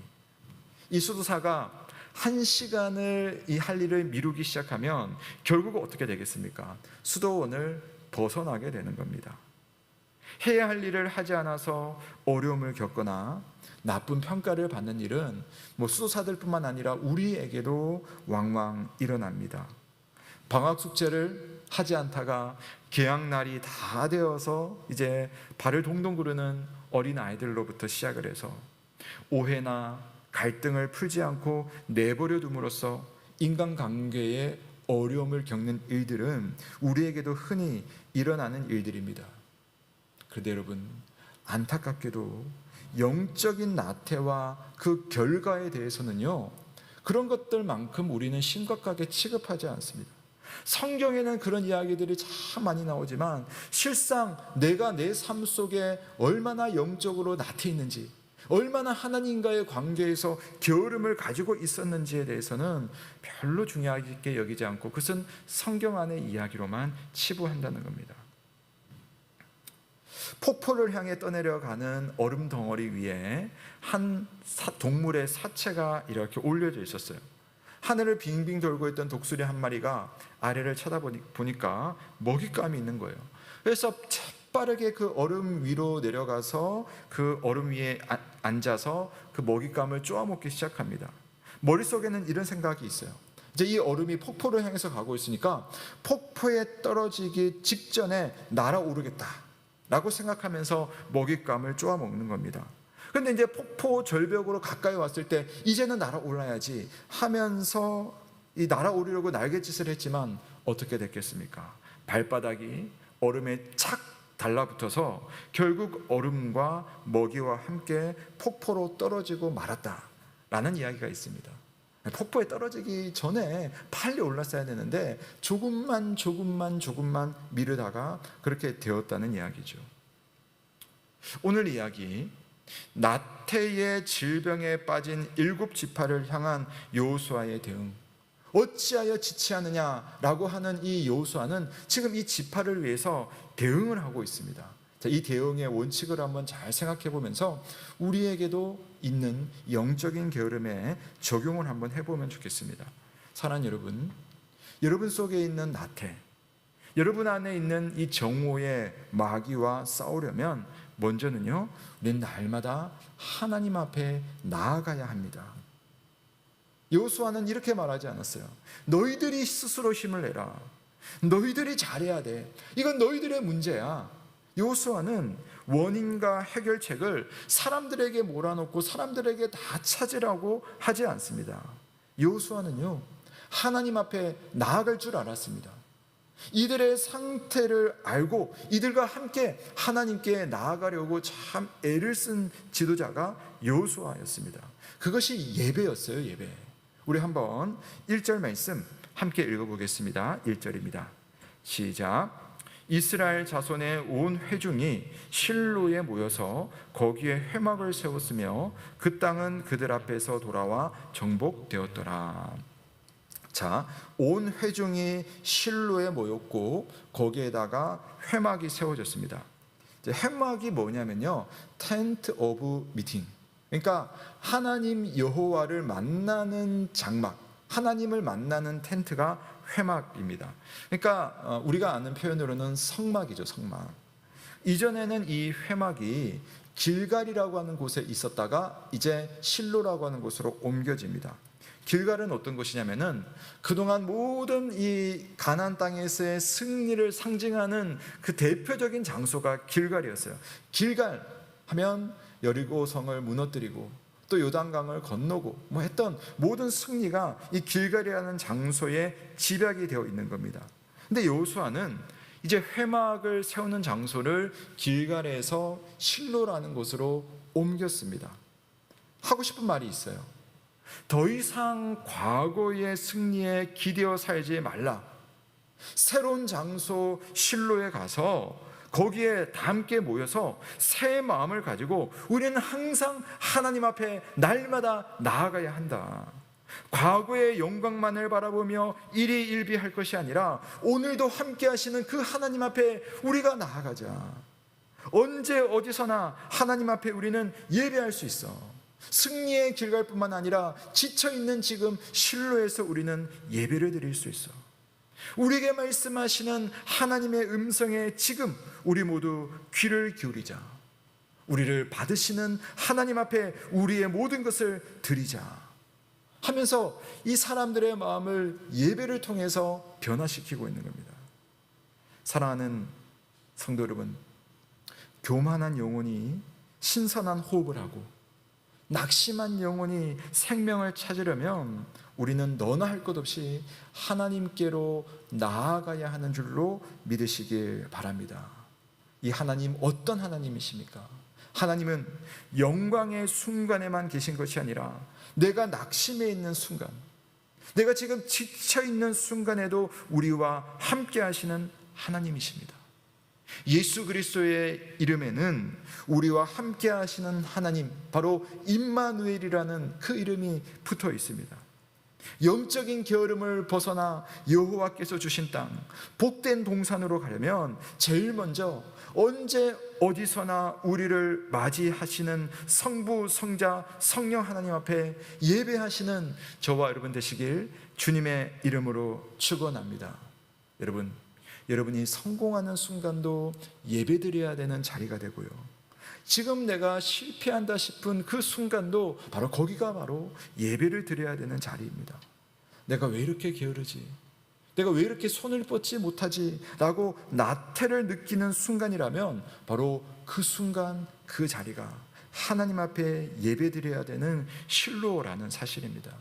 이 수도사가 한 시간을 이 할 일을 미루기 시작하면 결국 어떻게 되겠습니까? 수도원을 벗어나게 되는 겁니다. 해야 할 일을 하지 않아서 어려움을 겪거나 나쁜 평가를 받는 일은 수도사들뿐만 아니라 우리에게도 왕왕 일어납니다. 방학 숙제를 하지 않다가 개학날이 다 되어서 이제 발을 동동 구르는 어린 아이들로부터 시작을 해서 오해나 갈등을 풀지 않고 내버려 둠으로써 인간관계에 어려움을 겪는 일들은 우리에게도 흔히 일어나는 일들입니다. 그런데 여러분, 안타깝게도 영적인 나태와 그 결과에 대해서는요, 그런 것들만큼 우리는 심각하게 취급하지 않습니다. 성경에는 그런 이야기들이 참 많이 나오지만 실상 내가 내 삶 속에 얼마나 영적으로 나태 있는지, 얼마나 하나님과의 관계에서 게으름을 가지고 있었는지에 대해서는 별로 중요하게 여기지 않고 그것은 성경 안의 이야기로만 치부한다는 겁니다. 폭포를 향해 떠내려가는 얼음 덩어리 위에 한 동물의 사체가 이렇게 올려져 있었어요. 하늘을 빙빙 돌고 있던 독수리 한 마리가 아래를 쳐다보니까 먹잇감이 있는 거예요. 그래서 빠르게 그 얼음 위로 내려가서 그 얼음 위에 앉아서 그 먹잇감을 쪼아먹기 시작합니다. 머릿속에는 이런 생각이 있어요. 이제 이 얼음이 폭포를 향해서 가고 있으니까 폭포에 떨어지기 직전에 날아오르겠다 라고 생각하면서 먹잇감을 쪼아먹는 겁니다. 그런데 이제 폭포 절벽으로 가까이 왔을 때 이제는 날아올라야지 하면서 이 날아오르려고 날갯짓을 했지만 어떻게 됐겠습니까? 발바닥이 얼음에 착 달라붙어서 결국 얼음과 먹이와 함께 폭포로 떨어지고 말았다 라는 이야기가 있습니다. 폭포에 떨어지기 전에 빨리 올랐어야 되는데 조금만 미루다가 그렇게 되었다는 이야기죠. 오늘 이야기, 나태의 질병에 빠진 7지파를 향한 여호수아의 대응, 어찌하여 지체하느냐라고 하는 이 여호수아는 지금 이 지파를 위해서 대응을 하고 있습니다. 자, 이 대응의 원칙을 한번 잘 생각해 보면서 우리에게도 있는 영적인 게으름에 적용을 한번 해보면 좋겠습니다. 사랑하는 여러분, 여러분 속에 있는 나태, 여러분 안에 있는 이 정오의 마귀와 싸우려면 먼저는요, 우리는 날마다 하나님 앞에 나아가야 합니다. 여호수아는 이렇게 말하지 않았어요. 너희들이 스스로 힘을 내라. 너희들이 잘해야 돼. 이건 너희들의 문제야. 여호수아는 원인과 해결책을 사람들에게 몰아놓고 사람들에게 다 찾으라고 하지 않습니다. 여호수아는요, 하나님 앞에 나아갈 줄 알았습니다. 이들의 상태를 알고 이들과 함께 하나님께 나아가려고 참 애를 쓴 지도자가 여호수아였습니다. 그것이 예배였어요. 예배. 우리 한번 1절 말씀 함께 읽어보겠습니다. 1절입니다. 시작. 이스라엘 자손의 온 회중이 실로에 모여서 거기에 회막을 세웠으며 그 땅은 그들 앞에서 돌아와 정복되었더라. 자, 온 회중이 실로에 모였고 거기에다가 회막이 세워졌습니다. 회막이 뭐냐면요, 텐트 오브 미팅. 그러니까 하나님 여호와를 만나는 장막, 하나님을 만나는 텐트가 회막입니다. 그러니까 우리가 아는 표현으로는 성막이죠, 성막. 이전에는 이 회막이 길갈이라고 하는 곳에 있었다가 이제 실로라고 하는 곳으로 옮겨집니다. 길갈은 어떤 곳이냐면은 그동안 모든 이 가나안 땅에서의 승리를 상징하는 그 대표적인 장소가 길갈이었어요. 길갈 하면 여리고성을 무너뜨리고 또 요단강을 건너고 했던 모든 승리가 이 길갈이라는 장소에 집약이 되어 있는 겁니다. 근데 여호수아는 이제 회막을 세우는 장소를 길갈에서 실로라는 곳으로 옮겼습니다. 하고 싶은 말이 있어요. 더 이상 과거의 승리에 기대어 살지 말라. 새로운 장소 실로에 가서 거기에 다 함께 모여서 새 마음을 가지고 우리는 항상 하나님 앞에 날마다 나아가야 한다. 과거의 영광만을 바라보며 일희일비할 것이 아니라 오늘도 함께 하시는 그 하나님 앞에 우리가 나아가자. 언제 어디서나 하나님 앞에 우리는 예배할 수 있어. 승리의 길갈뿐만 아니라 지쳐있는 지금 실로에서 우리는 예배를 드릴 수 있어. 우리에게 말씀하시는 하나님의 음성에 지금 우리 모두 귀를 기울이자. 우리를 받으시는 하나님 앞에 우리의 모든 것을 드리자 하면서 이 사람들의 마음을 예배를 통해서 변화시키고 있는 겁니다. 사랑하는 성도 여러분, 교만한 영혼이 신선한 호흡을 하고 낙심한 영혼이 생명을 찾으려면 우리는 너나 할 것 없이 하나님께로 나아가야 하는 줄로 믿으시길 바랍니다. 이 하나님 어떤 하나님이십니까? 하나님은 영광의 순간에만 계신 것이 아니라 내가 낙심해 있는 순간, 내가 지금 지쳐 있는 순간에도 우리와 함께 하시는 하나님이십니다. 예수 그리스도의 이름에는 우리와 함께 하시는 하나님, 바로 임마누엘이라는 그 이름이 붙어 있습니다. 영적인 게으름을 벗어나 여호와께서 주신 땅, 복된 동산으로 가려면 제일 먼저 언제 어디서나 우리를 맞이하시는 성부, 성자, 성령 하나님 앞에 예배하시는 저와 여러분 되시길 주님의 이름으로 축원합니다. 여러분이 성공하는 순간도 예배드려야 되는 자리가 되고요, 지금 내가 실패한다 싶은 그 순간도 거기가 바로 예배를 드려야 되는 자리입니다. 내가 왜 이렇게 게으르지? 내가 왜 이렇게 손을 뻗지 못하지? 라고 나태를 느끼는 순간이라면 바로 그 순간 그 자리가 하나님 앞에 예배드려야 되는 실로라는 사실입니다.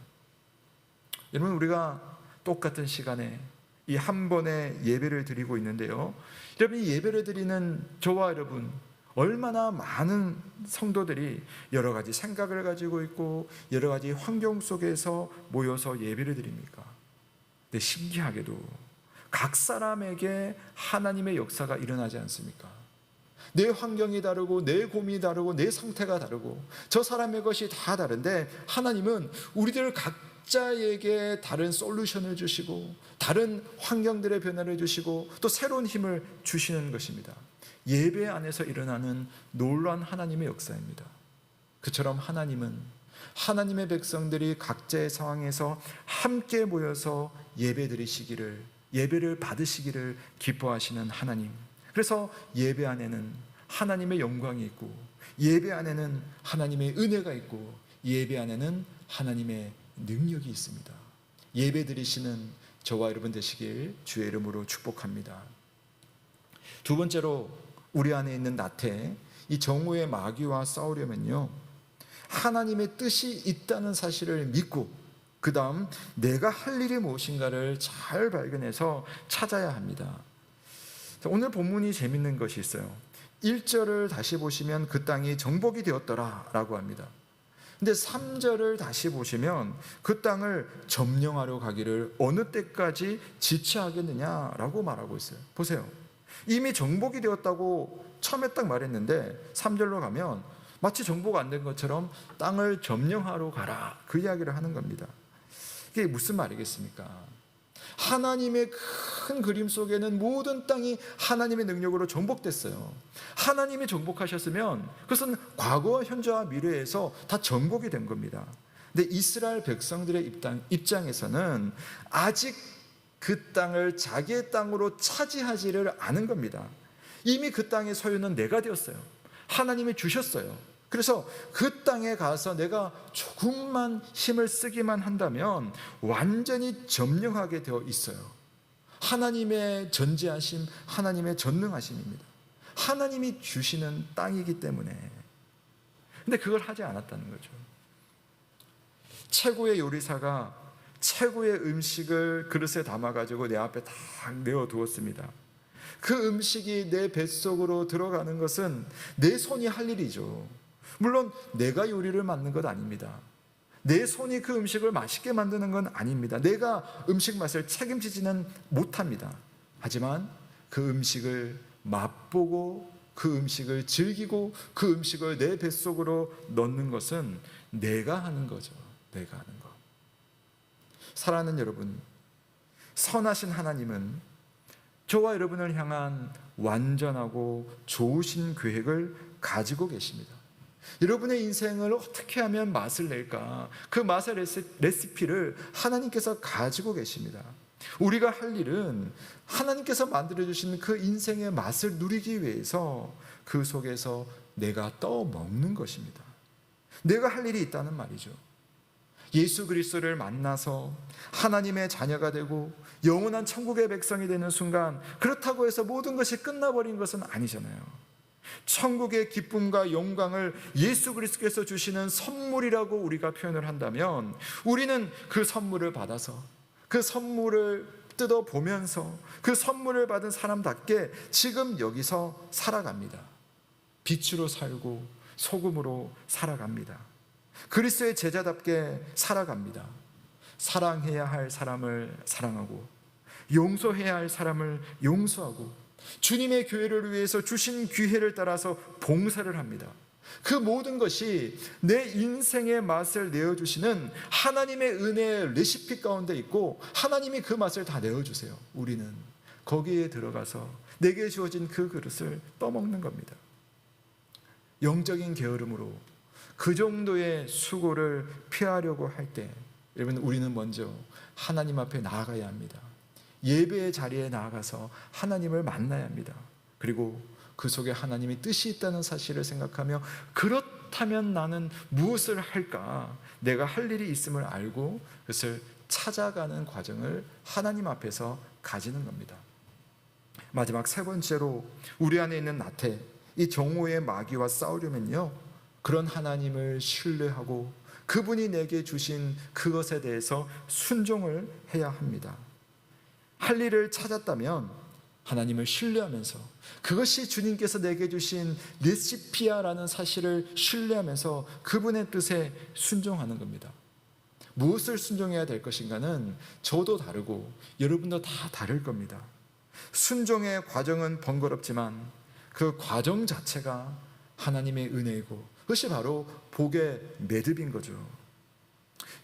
여러분, 우리가 똑같은 시간에 이 한 번의 예배를 드리고 있는데요, 여러분, 이 예배를 드리는 저와 여러분, 얼마나 많은 성도들이 여러 가지 생각을 가지고 있고 여러 가지 환경 속에서 모여서 예배를 드립니까? 근데 신기하게도 각 사람에게 하나님의 역사가 일어나지 않습니까? 내 환경이 다르고 내 고민이 다르고 내 상태가 다르고 저 사람의 것이 다 다른데 하나님은 우리들 각자에게 다른 솔루션을 주시고 다른 환경들의 변화를 주시고 또 새로운 힘을 주시는 것입니다. 예배 안에서 일어나는 놀라운 하나님의 역사입니다. 그처럼 하나님은 하나님의 백성들이 각자의 상황에서 함께 모여서 예배를 받으시기를 기뻐하시는 하나님. 그래서 예배 안에는 하나님의 영광이 있고 예배 안에는 하나님의 은혜가 있고 예배 안에는 하나님의 능력이 있습니다. 예배 드리시는 저와 여러분 되시길 주의 이름으로 축복합니다. 두 번째로 우리 안에 있는 나태, 이 정오의 마귀와 싸우려면요, 하나님의 뜻이 있다는 사실을 믿고 그 다음 내가 할 일이 무엇인가를 잘 발견해서 찾아야 합니다. 오늘 본문이 재밌는 것이 있어요. 1절을 다시 보시면 그 땅이 정복이 되었더라 라고 합니다. 근데 3절을 다시 보시면 그 땅을 점령하러 가기를 어느 때까지 지체하겠느냐라고 말하고 있어요. 보세요. 이미 정복이 되었다고 처음에 딱 말했는데 3절로 가면 마치 정복 안 된 것처럼 땅을 점령하러 가라, 그 이야기를 하는 겁니다. 이게 무슨 말이겠습니까? 하나님의 큰 그림 속에는 모든 땅이 하나님의 능력으로 정복됐어요. 하나님이 정복하셨으면 그것은 과거와 현재와 미래에서 다 정복이 된 겁니다. 근데 이스라엘 백성들의 입장에서는 아직 그 땅을 자기의 땅으로 차지하지를 않은 겁니다. 이미 그 땅의 소유는 내가 되었어요. 하나님이 주셨어요. 그래서 그 땅에 가서 내가 조금만 힘을 쓰기만 한다면 완전히 점령하게 되어 있어요. 하나님의 전지하심, 하나님의 전능하심입니다. 하나님이 주시는 땅이기 때문에. 근데 그걸 하지 않았다는 거죠. 최고의 요리사가 최고의 음식을 그릇에 담아가지고 내 앞에 딱 내어두었습니다. 그 음식이 내 뱃속으로 들어가는 것은 내 손이 할 일이죠. 물론 내가 요리를 만든 것 아닙니다. 내 손이 그 음식을 맛있게 만드는 건 아닙니다. 내가 음식 맛을 책임지지는 못합니다. 하지만 그 음식을 맛보고 그 음식을 즐기고 그 음식을 내 뱃속으로 넣는 것은 내가 하는 거죠. 내가 하는 거. 사랑하는 여러분, 선하신 하나님은 저와 여러분을 향한 완전하고 좋으신 계획을 가지고 계십니다. 여러분의 인생을 어떻게 하면 맛을 낼까? 그 맛의 레시피를 하나님께서 가지고 계십니다. 우리가 할 일은 하나님께서 만들어주신 그 인생의 맛을 누리기 위해서 그 속에서 내가 떠먹는 것입니다. 내가 할 일이 있다는 말이죠. 예수 그리스도를 만나서 하나님의 자녀가 되고 영원한 천국의 백성이 되는 순간, 그렇다고 해서 모든 것이 끝나버린 것은 아니잖아요. 천국의 기쁨과 영광을 예수 그리스도께서 주시는 선물이라고 우리가 표현을 한다면, 우리는 그 선물을 받아서 그 선물을 뜯어보면서 그 선물을 받은 사람답게 지금 여기서 살아갑니다. 빛으로 살고 소금으로 살아갑니다. 그리스도의 제자답게 살아갑니다. 사랑해야 할 사람을 사랑하고 용서해야 할 사람을 용서하고 주님의 교회를 위해서 주신 기회를 따라서 봉사를 합니다. 그 모든 것이 내 인생의 맛을 내어주시는 하나님의 은혜의 레시피 가운데 있고, 하나님이 그 맛을 다 내어주세요. 우리는 거기에 들어가서 내게 주어진 그 그릇을 떠먹는 겁니다. 영적인 게으름으로 그 정도의 수고를 피하려고 할 때, 여러분, 우리는 먼저 하나님 앞에 나아가야 합니다. 예배의 자리에 나아가서 하나님을 만나야 합니다. 그리고 그 속에 하나님의 뜻이 있다는 사실을 생각하며, 그렇다면 나는 무엇을 할까? 내가 할 일이 있음을 알고 그것을 찾아가는 과정을 하나님 앞에서 가지는 겁니다. 마지막 세 번째로 우리 안에 있는 나태, 이 정오의 마귀와 싸우려면요, 그런 하나님을 신뢰하고 그분이 내게 주신 그것에 대해서 순종을 해야 합니다. 할 일을 찾았다면 하나님을 신뢰하면서 그것이 주님께서 내게 주신 레시피야라는 사실을 신뢰하면서 그분의 뜻에 순종하는 겁니다. 무엇을 순종해야 될 것인가는 저도 다르고 여러분도 다 다를 겁니다. 순종의 과정은 번거롭지만 그 과정 자체가 하나님의 은혜이고 그것이 바로 복의 매듭인 거죠.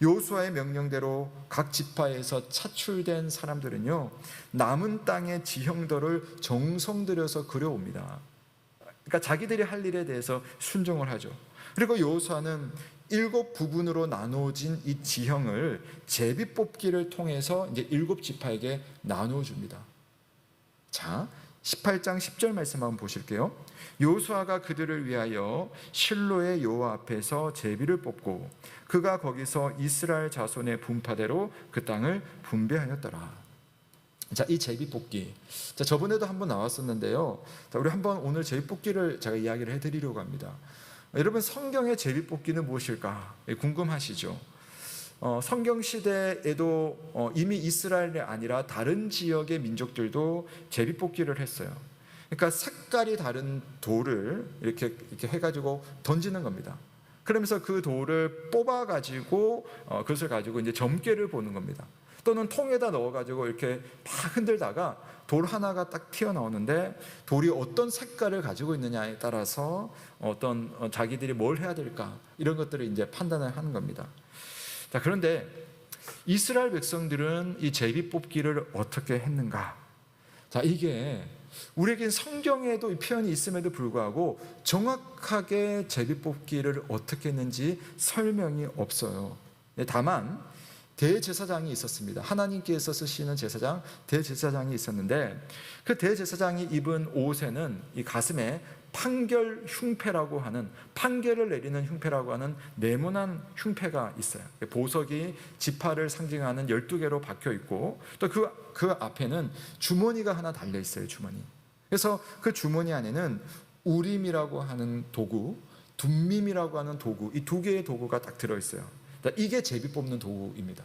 여호수아의 명령대로 각 지파에서 차출된 사람들은요, 남은 땅의 지형들을 정성 들여서 그려옵니다. 그러니까 자기들이 할 일에 대해서 순종을 하죠. 그리고 여호수아는 7부분으로 나누어진 이 지형을 제비뽑기를 통해서 이제 7지파에게 나누어 줍니다. 자, 18장 10절 말씀 한번 보실게요. 여호수아가 그들을 위하여 실로의 여호와 앞에서 제비를 뽑고 그가 거기서 이스라엘 자손의 분파대로 그 땅을 분배하였더라. 자, 이 제비 뽑기. 자, 저번에도 한번 나왔었는데요. 자, 우리 한번 오늘 제비 뽑기를 제가 이야기를 해드리려고 합니다. 여러분, 성경의 제비 뽑기는 무엇일까? 궁금하시죠? 성경 시대에도 이미 이스라엘이 아니라 다른 지역의 민족들도 제비 뽑기를 했어요. 그러니까 색깔이 다른 돌을 이렇게 해가지고 던지는 겁니다. 그러면서 그 돌을 뽑아가지고 그것을 가지고 이제 점괘를 보는 겁니다. 또는 통에다 넣어가지고 이렇게 막 흔들다가 돌 하나가 딱 튀어나오는데 돌이 어떤 색깔을 가지고 있느냐에 따라서 어떤 자기들이 뭘 해야 될까 이런 것들을 이제 판단을 하는 겁니다. 자, 그런데 이스라엘 백성들은 이 제비 뽑기를 어떻게 했는가? 자, 이게 우리에겐 성경에도 이 표현이 있음에도 불구하고 정확하게 제비 뽑기를 어떻게 했는지 설명이 없어요. 다만 대제사장이 있었습니다. 하나님께서 쓰시는 제사장, 대제사장이 있었는데 그 대제사장이 입은 옷에는 이 가슴에 판결 흉패라고 하는, 판결을 내리는 흉패라고 하는 네모난 흉패가 있어요. 보석이 지파를 상징하는 12개로 박혀 있고 또 그 앞에는 주머니가 하나 달려 있어요. 주머니. 그래서 그 주머니 안에는 우림이라고 하는 도구, 둠밈이라고 하는 도구, 이 두 개의 도구가 딱 들어 있어요. 이게 제비 뽑는 도구입니다.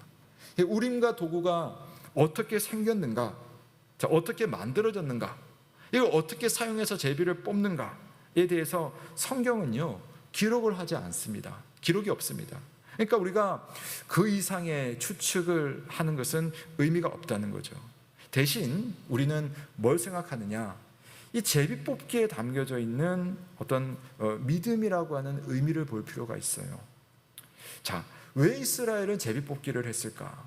우림과 도구가 어떻게 생겼는가? 자, 어떻게 만들어졌는가? 이걸 어떻게 사용해서 제비를 뽑는가에 대해서 성경은요, 기록을 하지 않습니다. 기록이 없습니다. 그러니까 우리가 그 이상의 추측을 하는 것은 의미가 없다는 거죠. 대신 우리는 뭘 생각하느냐? 이 제비 뽑기에 담겨져 있는 어떤 믿음이라고 하는 의미를 볼 필요가 있어요. 자, 왜 이스라엘은 제비 뽑기를 했을까?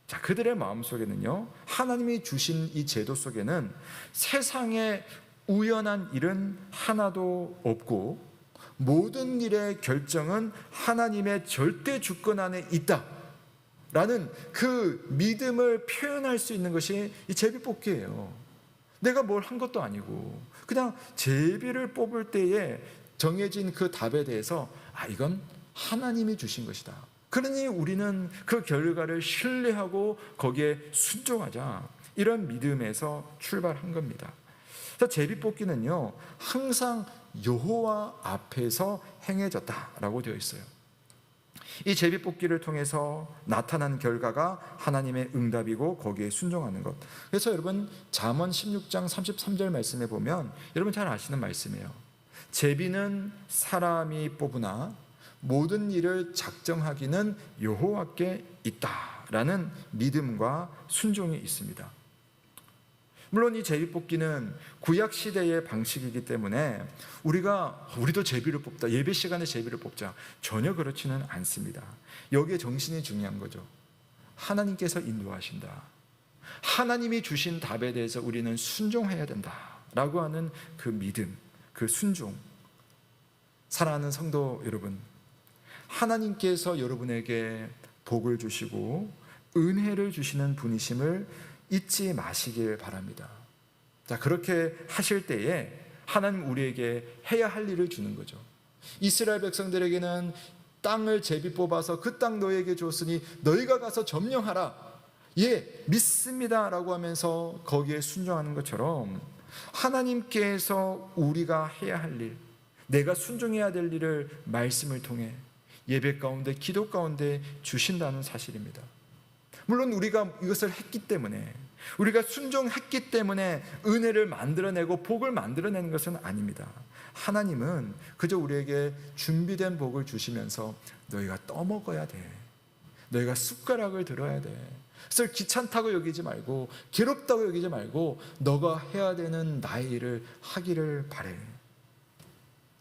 자, 그들의 마음속에는요, 하나님이 주신 이 제도 속에는 세상에 우연한 일은 하나도 없고 모든 일의 결정은 하나님의 절대 주권 안에 있다 라는 그 믿음을 표현할 수 있는 것이 이 제비 뽑기예요. 내가 뭘 한 것도 아니고 그냥 제비를 뽑을 때에 정해진 그 답에 대해서 이건 하나님이 주신 것이다. 그러니 우리는 그 결과를 신뢰하고 거기에 순종하자. 이런 믿음에서 출발한 겁니다. 제비 뽑기는요, 항상 여호와 앞에서 행해졌다라고 되어 있어요. 이 제비 뽑기를 통해서 나타난 결과가 하나님의 응답이고 거기에 순종하는 것. 그래서 여러분, 잠언 16장 33절 말씀에 보면 여러분 잘 아시는 말씀이에요. 제비는 사람이 뽑으나 모든 일을 작정하기는 여호와께 있다라는 믿음과 순종이 있습니다. 물론 이 제비 뽑기는 구약 시대의 방식이기 때문에 우리도 제비를 뽑다, 예배 시간에 제비를 뽑자, 전혀 그렇지는 않습니다. 여기에 정신이 중요한 거죠. 하나님께서 인도하신다. 하나님이 주신 답에 대해서 우리는 순종해야 된다라고 하는 그 믿음, 그 순종. 사랑하는 성도 여러분, 하나님께서 여러분에게 복을 주시고 은혜를 주시는 분이심을 잊지 마시길 바랍니다. 자, 그렇게 하실 때에 하나님 우리에게 해야 할 일을 주는 거죠. 이스라엘 백성들에게는 땅을 제비 뽑아서 그 땅 너희에게 줬으니 너희가 가서 점령하라. 예, 믿습니다 라고 하면서 거기에 순종하는 것처럼 하나님께서 우리가 해야 할 일, 내가 순종해야 될 일을 말씀을 통해 예배 가운데, 기도 가운데 주신다는 사실입니다. 물론 우리가 이것을 했기 때문에, 우리가 순종했기 때문에 은혜를 만들어내고 복을 만들어내는 것은 아닙니다. 하나님은 그저 우리에게 준비된 복을 주시면서 너희가 떠먹어야 돼. 너희가 숟가락을 들어야 돼. 그래서 귀찮다고 여기지 말고 괴롭다고 여기지 말고 너가 해야 되는 나의 일을 하기를 바래.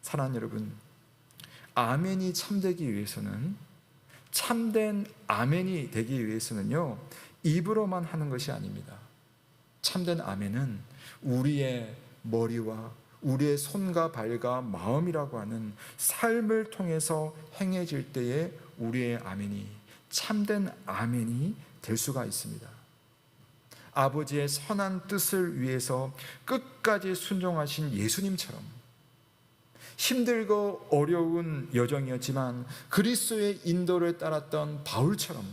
사랑하는 여러분, 아멘이 참되기 위해서는, 참된 아멘이 되기 위해서는요, 입으로만 하는 것이 아닙니다. 참된 아멘은 우리의 머리와 우리의 손과 발과 마음이라고 하는 삶을 통해서 행해질 때에 우리의 아멘이 참된 아멘이 될 수가 있습니다. 아버지의 선한 뜻을 위해서 끝까지 순종하신 예수님처럼 힘들고 어려운 여정이었지만 그리스도의 인도를 따랐던 바울처럼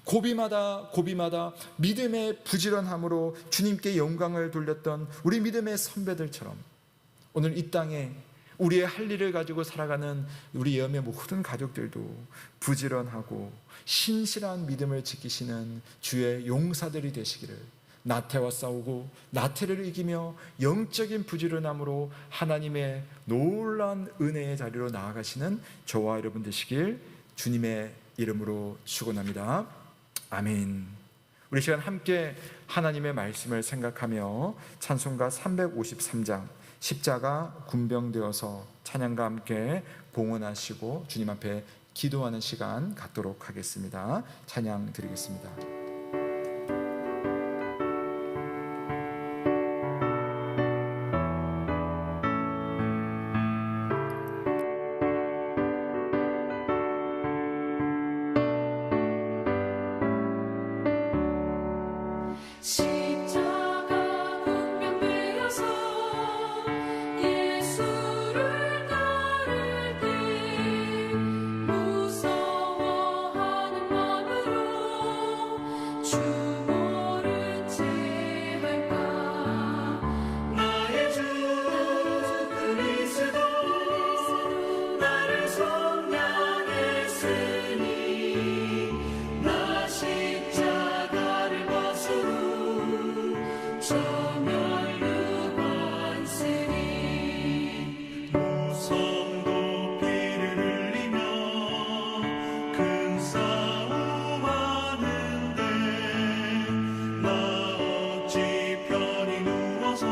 고비마다 믿음의 부지런함으로 주님께 영광을 돌렸던 우리 믿음의 선배들처럼 오늘 이 땅에 우리의 할 일을 가지고 살아가는 우리 예언의 모든 가족들도 부지런하고 신실한 믿음을 지키시는 주의 용사들이 되시기를, 나태와 싸우고 나태를 이기며 영적인 부지런함으로 하나님의 놀라운 은혜의 자리로 나아가시는 저와 여러분 되시길 주님의 이름으로 축원합니다. 아멘. 우리 시간 함께 하나님의 말씀을 생각하며 찬송가 353장 십자가 군병되어서 찬양과 함께 봉헌하시고 주님 앞에 기도하는 시간 갖도록 하겠습니다. 찬양 드리겠습니다. 십자가 군병되어서 예수를 따를 때 무서워하는 마음으로 주 모른 채 할까. 나의 주 그리스도 나를 속량했으니 나 십자가를 벗으고 저멸류관세리 무성 높이를 흘리며 큰 싸움 하는데 나 어찌 편히 누워서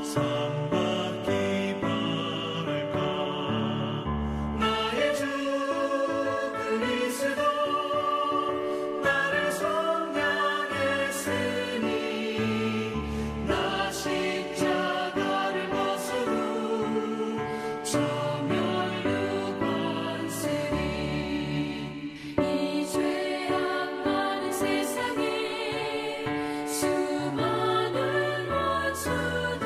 상 받기 바랄까. 나의 주 그리스도 나를 속량했으니 나 십자가를 벗으고 저멸류관세리 이 죄악 많은 세상에 수많은 원수들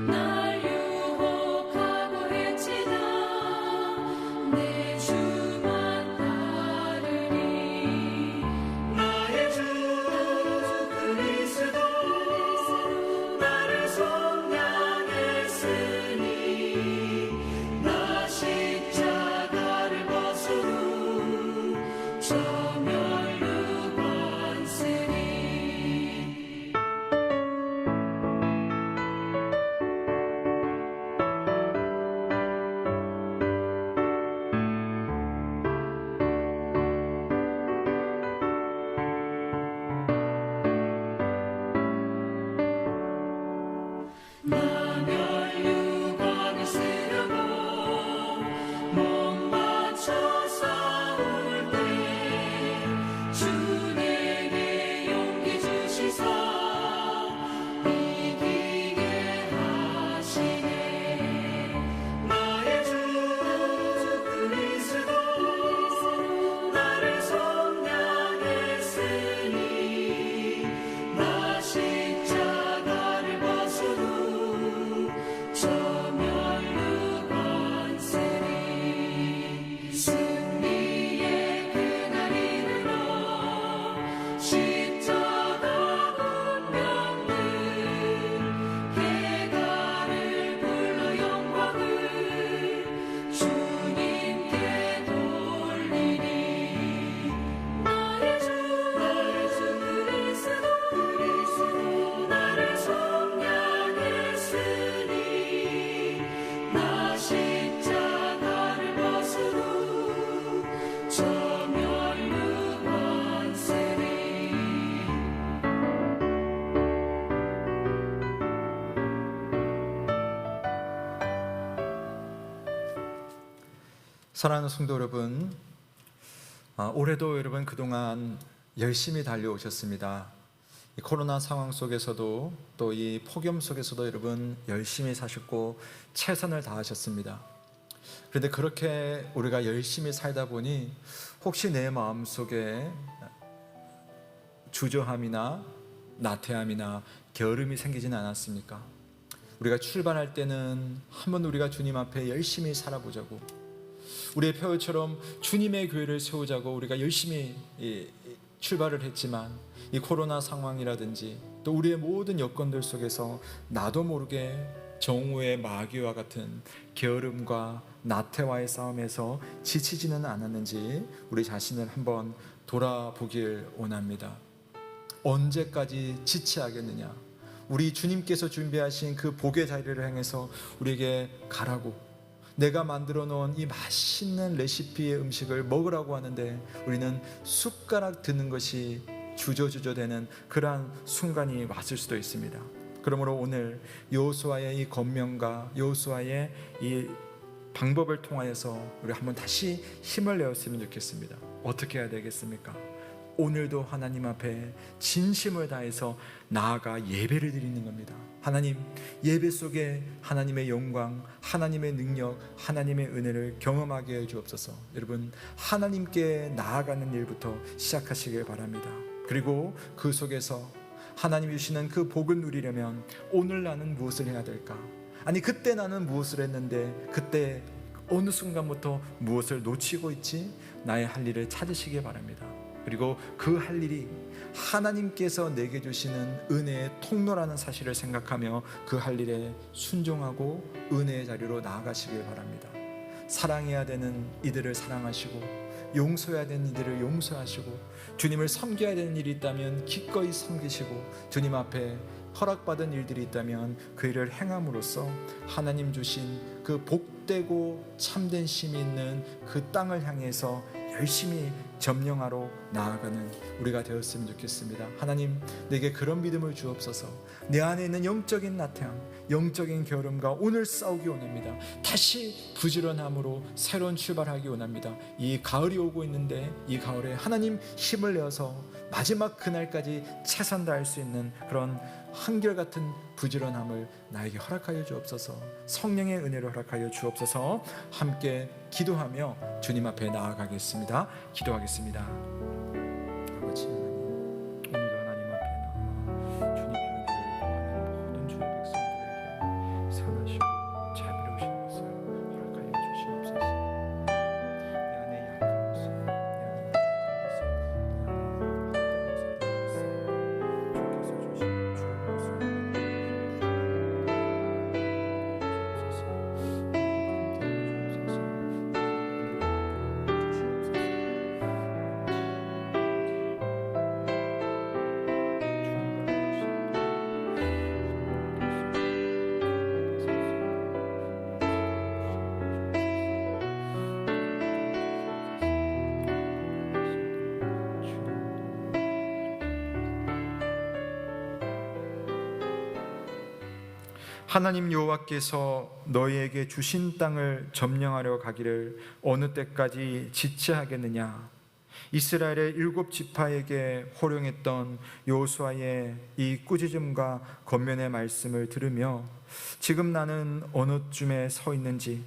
날 유혹하고 해치다 내 주만 따르리. 나의 주 그리스도 나를 속량했으니 나 십자가를 벗으고 저멸류관세리. 나 멸류관을 쓰려고 못 맞춰 싸울 때 사랑하는 성도 여러분, 올해도 여러분 그동안 열심히 달려오셨습니다. 이 코로나 상황 속에서도 또 이 폭염 속에서도 여러분 열심히 사셨고 최선을 다하셨습니다. 그런데 그렇게 우리가 열심히 살다 보니 혹시 내 마음속에 주저함이나 나태함이나 게으름이 생기지는 않았습니까? 우리가 출발할 때는 한번 우리가 주님 앞에 열심히 살아보자고, 우리의 표어처럼 주님의 교회를 세우자고 우리가 열심히 출발을 했지만 이 코로나 상황이라든지 또 우리의 모든 여건들 속에서 나도 모르게 정오의 마귀와 같은 게으름과 나태와의 싸움에서 지치지는 않았는지 우리 자신을 한번 돌아보길 원합니다. 언제까지 지체하겠느냐? 우리 주님께서 준비하신 그 복의 자리를 향해서 우리에게 가라고, 내가 만들어 놓은 이 맛있는 레시피의 음식을 먹으라고 하는데 우리는 숟가락 드는 것이 주저되는 그러한 순간이 왔을 수도 있습니다. 그러므로 오늘 여호수아의 이 권면과 여호수아의 이 방법을 통하여서 우리 한번 다시 힘을 내었으면 좋겠습니다. 어떻게 해야 되겠습니까? 오늘도 하나님 앞에 진심을 다해서 나아가 예배를 드리는 겁니다. 하나님, 예배 속에 하나님의 영광, 하나님의 능력, 하나님의 은혜를 경험하게 해 주옵소서. 여러분, 하나님께 나아가는 일부터 시작하시길 바랍니다. 그리고 그 속에서 하나님이 주시는 그 복을 누리려면 오늘 나는 무엇을 해야 될까? 아니, 그때 나는 무엇을 했는데 그때 어느 순간부터 무엇을 놓치고 있지? 나의 할 일을 찾으시길 바랍니다. 그리고 그 할 일이 하나님께서 내게 주시는 은혜의 통로라는 사실을 생각하며 그 할 일에 순종하고 은혜의 자리로 나아가시길 바랍니다. 사랑해야 되는 이들을 사랑하시고 용서해야 되는 이들을 용서하시고 주님을 섬겨야 되는 일이 있다면 기꺼이 섬기시고 주님 앞에 허락받은 일들이 있다면 그 일을 행함으로써 하나님 주신 그 복되고 참된 심이 있는 그 땅을 향해서 열심히 점령하러 나아가는 우리가 되었으면 좋겠습니다. 하나님, 내게 그런 믿음을 주옵소서. 내 안에 있는 영적인 나태함, 영적인 게으름과 오늘 싸우기 원합니다. 다시 부지런함으로 새로운 출발하기 원합니다. 이 가을이 오고 있는데 이 가을에 하나님 힘을 내어서 마지막 그날까지 최선 다할 수 있는 그런 한결같은 부지런함을 나에게 허락하여 주옵소서. 성령의 은혜를 허락하여 주옵소서. 함께 기도하며 주님 앞에 나아가겠습니다. 기도하겠습니다. 아버지 하나님, 오늘도 하나님 앞에 나와 주님의 은혜를 구하는 모든 주의 백성들에게 선하시고 자비로우신 것을 허락하여 주시옵소서. 내 안에 약한 것을, 내 안에 부족한 것을, 내 안에 헛된 것을 주께서 주신 주의 말씀을 하나님 여호와께서 너희에게 주신 땅을 점령하려 가기를 어느 때까지 지체하겠느냐? 이스라엘의 7 지파에게 호령했던 여호수아의 이 꾸짖음과 권면의 말씀을 들으며 지금 나는 어느 쯤에 서 있는지,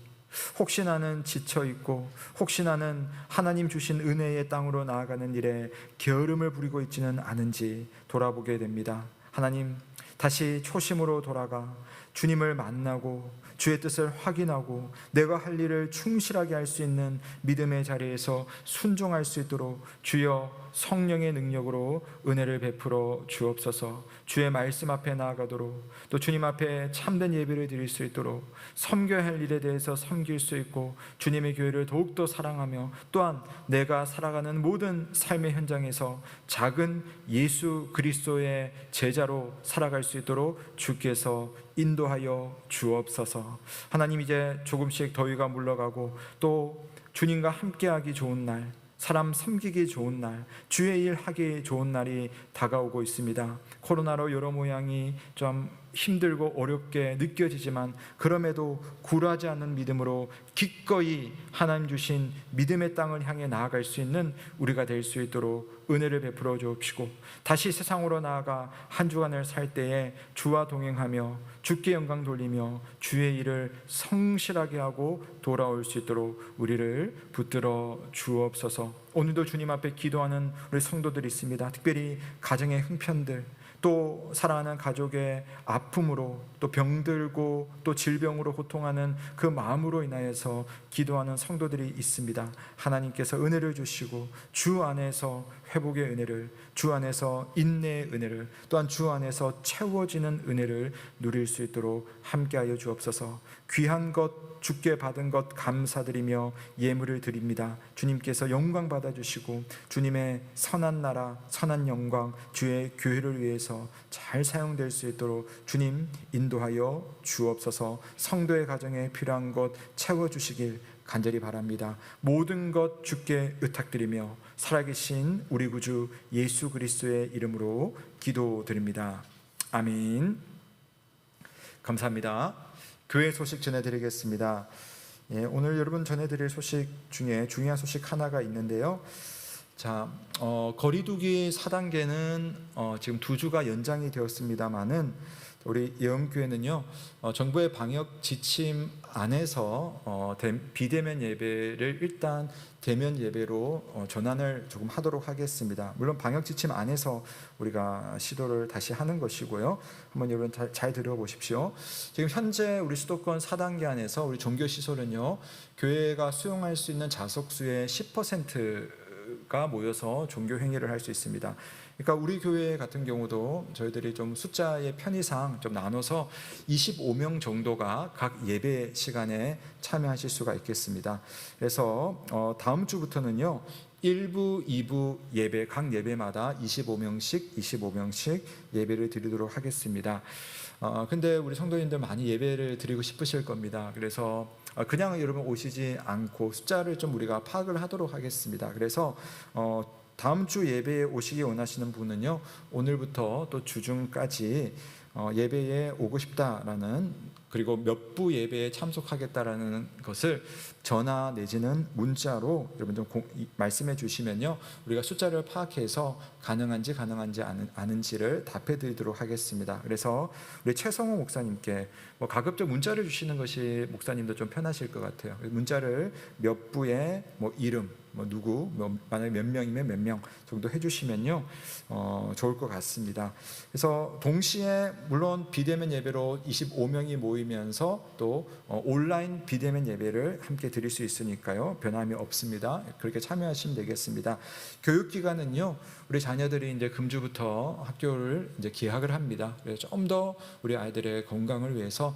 혹시 나는 지쳐 있고 혹시 나는 하나님 주신 은혜의 땅으로 나아가는 일에 게으름을 부리고 있지는 않은지 돌아보게 됩니다. 하나님, 다시 초심으로 돌아가 주님을 만나고 주의 뜻을 확인하고 내가 할 일을 충실하게 할 수 있는 믿음의 자리에서 순종할 수 있도록 주여 성령의 능력으로 은혜를 베풀어 주옵소서. 주의 말씀 앞에 나아가도록, 또 주님 앞에 참된 예배를 드릴 수 있도록, 섬겨야 할 일에 대해서 섬길 수 있고 주님의 교회를 더욱더 사랑하며 또한 내가 살아가는 모든 삶의 현장에서 작은 예수 그리스도의 제자로 살아갈 수 있도록 주께서 인도하여 주옵소서. 하나님, 이제 조금씩 더위가 물러가고 또 주님과 함께하기 좋은 날, 사람 섬기기 좋은 날, 주의 일 하기 좋은 날이 다가오고 있습니다. 코로나로 여러 모양이 좀 힘들고 어렵게 느껴지지만 그럼에도 굴하지 않는 믿음으로 기꺼이 하나님 주신 믿음의 땅을 향해 나아갈 수 있는 우리가 될 수 있도록 은혜를 베풀어 주옵시고, 다시 세상으로 나아가 한 주간을 살 때에 주와 동행하며 주께 영광 돌리며 주의 일을 성실하게 하고 돌아올 수 있도록 우리를 붙들어 주옵소서. 오늘도 주님 앞에 기도하는 우리 성도들이 있습니다. 특별히 가정의 형편들, 또 사랑하는 가족의 아픔으로, 또 병들고 또 질병으로 고통하는 그 마음으로 인하여서 기도하는 성도들이 있습니다. 하나님께서 은혜를 주시고 주 안에서 회복의 은혜를, 주 안에서 인내의 은혜를, 또한 주 안에서 채워지는 은혜를 누릴 수 있도록 함께하여 주옵소서. 귀한 것 주께 받은 것 감사드리며 예물을 드립니다. 주님께서 영광 받아주시고 주님의 선한 나라, 선한 영광, 주의 교회를 위해서 잘 사용될 수 있도록 주님 인도하여 주옵소서. 성도의 가정에 필요한 것 채워주시길 간절히 바랍니다. 모든 것 주께 의탁드리며 살아계신 우리 구주 예수 그리스도의 이름으로 기도드립니다. 아멘. 감사합니다. 교회 소식 전해드리겠습니다. 오늘 여러분 전해드릴 소식 중에 중요한 소식 하나가 있는데요. 자, 거리두기 4단계는 지금 2주가 연장이 되었습니다마는 우리 예언교회는요, 정부의 방역 지침 안에서 비대면 예배를 일단 대면 예배로 전환을 조금 하도록 하겠습니다. 물론 방역 지침 안에서 우리가 시도를 다시 하는 것이고요. 한번 여러분 잘 들어보십시오. 지금 현재 우리 수도권 4단계 안에서 우리 종교시설은요, 교회가 수용할 수 있는 좌석수의 10%가 모여서 종교 행위를 할 수 있습니다. 그러니까 우리 교회 같은 경우도 저희들이 좀 숫자의 편의상 좀 나눠서 25명 정도가 각 예배 시간에 참여하실 수가 있겠습니다. 그래서 다음 주부터는요, 1부, 2부 예배, 각 예배마다 25명씩 예배를 드리도록 하겠습니다. 근데 우리 성도님들 많이 예배를 드리고 싶으실 겁니다. 그래서 그냥 여러분 오시지 않고 숫자를 좀 우리가 파악을 하도록 하겠습니다. 그래서 다음 주 예배에 오시기 원하시는 분은요, 오늘부터 또 주중까지 예배에 오고 싶다라는, 그리고 몇 부 예배에 참석하겠다라는 것을 전화 내지는 문자로 여러분들 말씀해 주시면요, 우리가 숫자를 파악해서 가능한지 아닌지를 답해 드리도록 하겠습니다. 그래서 우리 최성호 목사님께 가급적 문자를 주시는 것이 목사님도 좀 편하실 것 같아요. 문자를 몇 부에 이름, 누구, 만약에 몇 명이면 몇 명 정도 해주시면요, 좋을 것 같습니다. 그래서 동시에 물론 비대면 예배로 25명이 모이면서 또 온라인 비대면 예배를 함께 드릴 수 있으니까요, 변함이 없습니다. 그렇게 참여하시면 되겠습니다. 교육기관은요, 우리 자녀들이 이제 금주부터 학교를 이제 개학을 합니다. 그래서 좀 더 우리 아이들의 건강을 위해서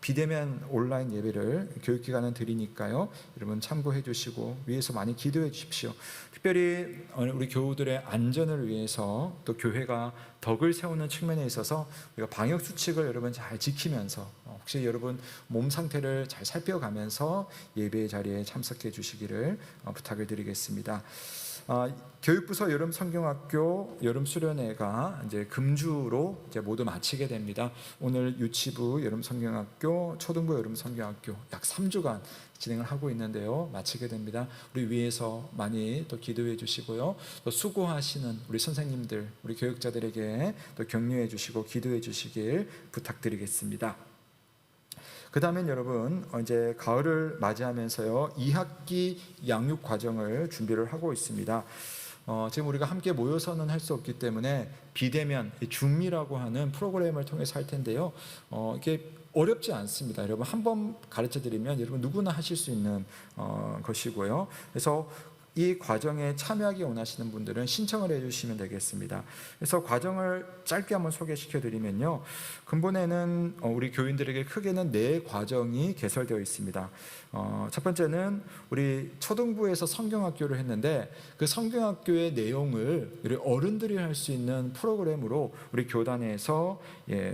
비대면 온라인 예배를 교육기관은 드리니까요, 여러분 참고해 주시고 위해서 많이 기도해 주십시오. 특별히 우리 교우들의 안전을 위해서 또 교회가 덕을 세우는 측면에 있어서 우리가 방역 수칙을 여러분 잘 지키면서 혹시 여러분 몸 상태를 잘 살펴가면서 예배 자리에 참석해 주시기를 부탁을 드리겠습니다. 교육부서 여름 성경학교 여름 수련회가 이제 금주로 이제 모두 마치게 됩니다. 오늘 유치부 여름 성경학교, 초등부 여름 성경학교 약 3주간 진행을 하고 있는데요, 마치게 됩니다. 우리 위에서 많이 또 기도해 주시고요, 또 수고하시는 우리 선생님들, 우리 교육자들에게 또 격려해 주시고 기도해 주시길 부탁드리겠습니다. 그 다음엔 여러분 이제 가을을 맞이하면서요, 2학기 양육 과정을 준비를 하고 있습니다. 지금 우리가 함께 모여서는 할 수 없기 때문에 비대면 줌이라고 하는 프로그램을 통해서 할 텐데요, 이게 어렵지 않습니다. 여러분 한 번 가르쳐 드리면 여러분 누구나 하실 수 있는 것이고요. 그래서 이 과정에 참여하기 원하시는 분들은 신청을 해주시면 되겠습니다. 그래서 과정을 짧게 한번 소개시켜 드리면요, 근본에는 우리 교인들에게 크게는 4과정이 개설되어 있습니다. 첫 번째는 우리 초등부에서 성경학교를 했는데 그 성경학교의 내용을 우리 어른들이 할 수 있는 프로그램으로 우리 교단에서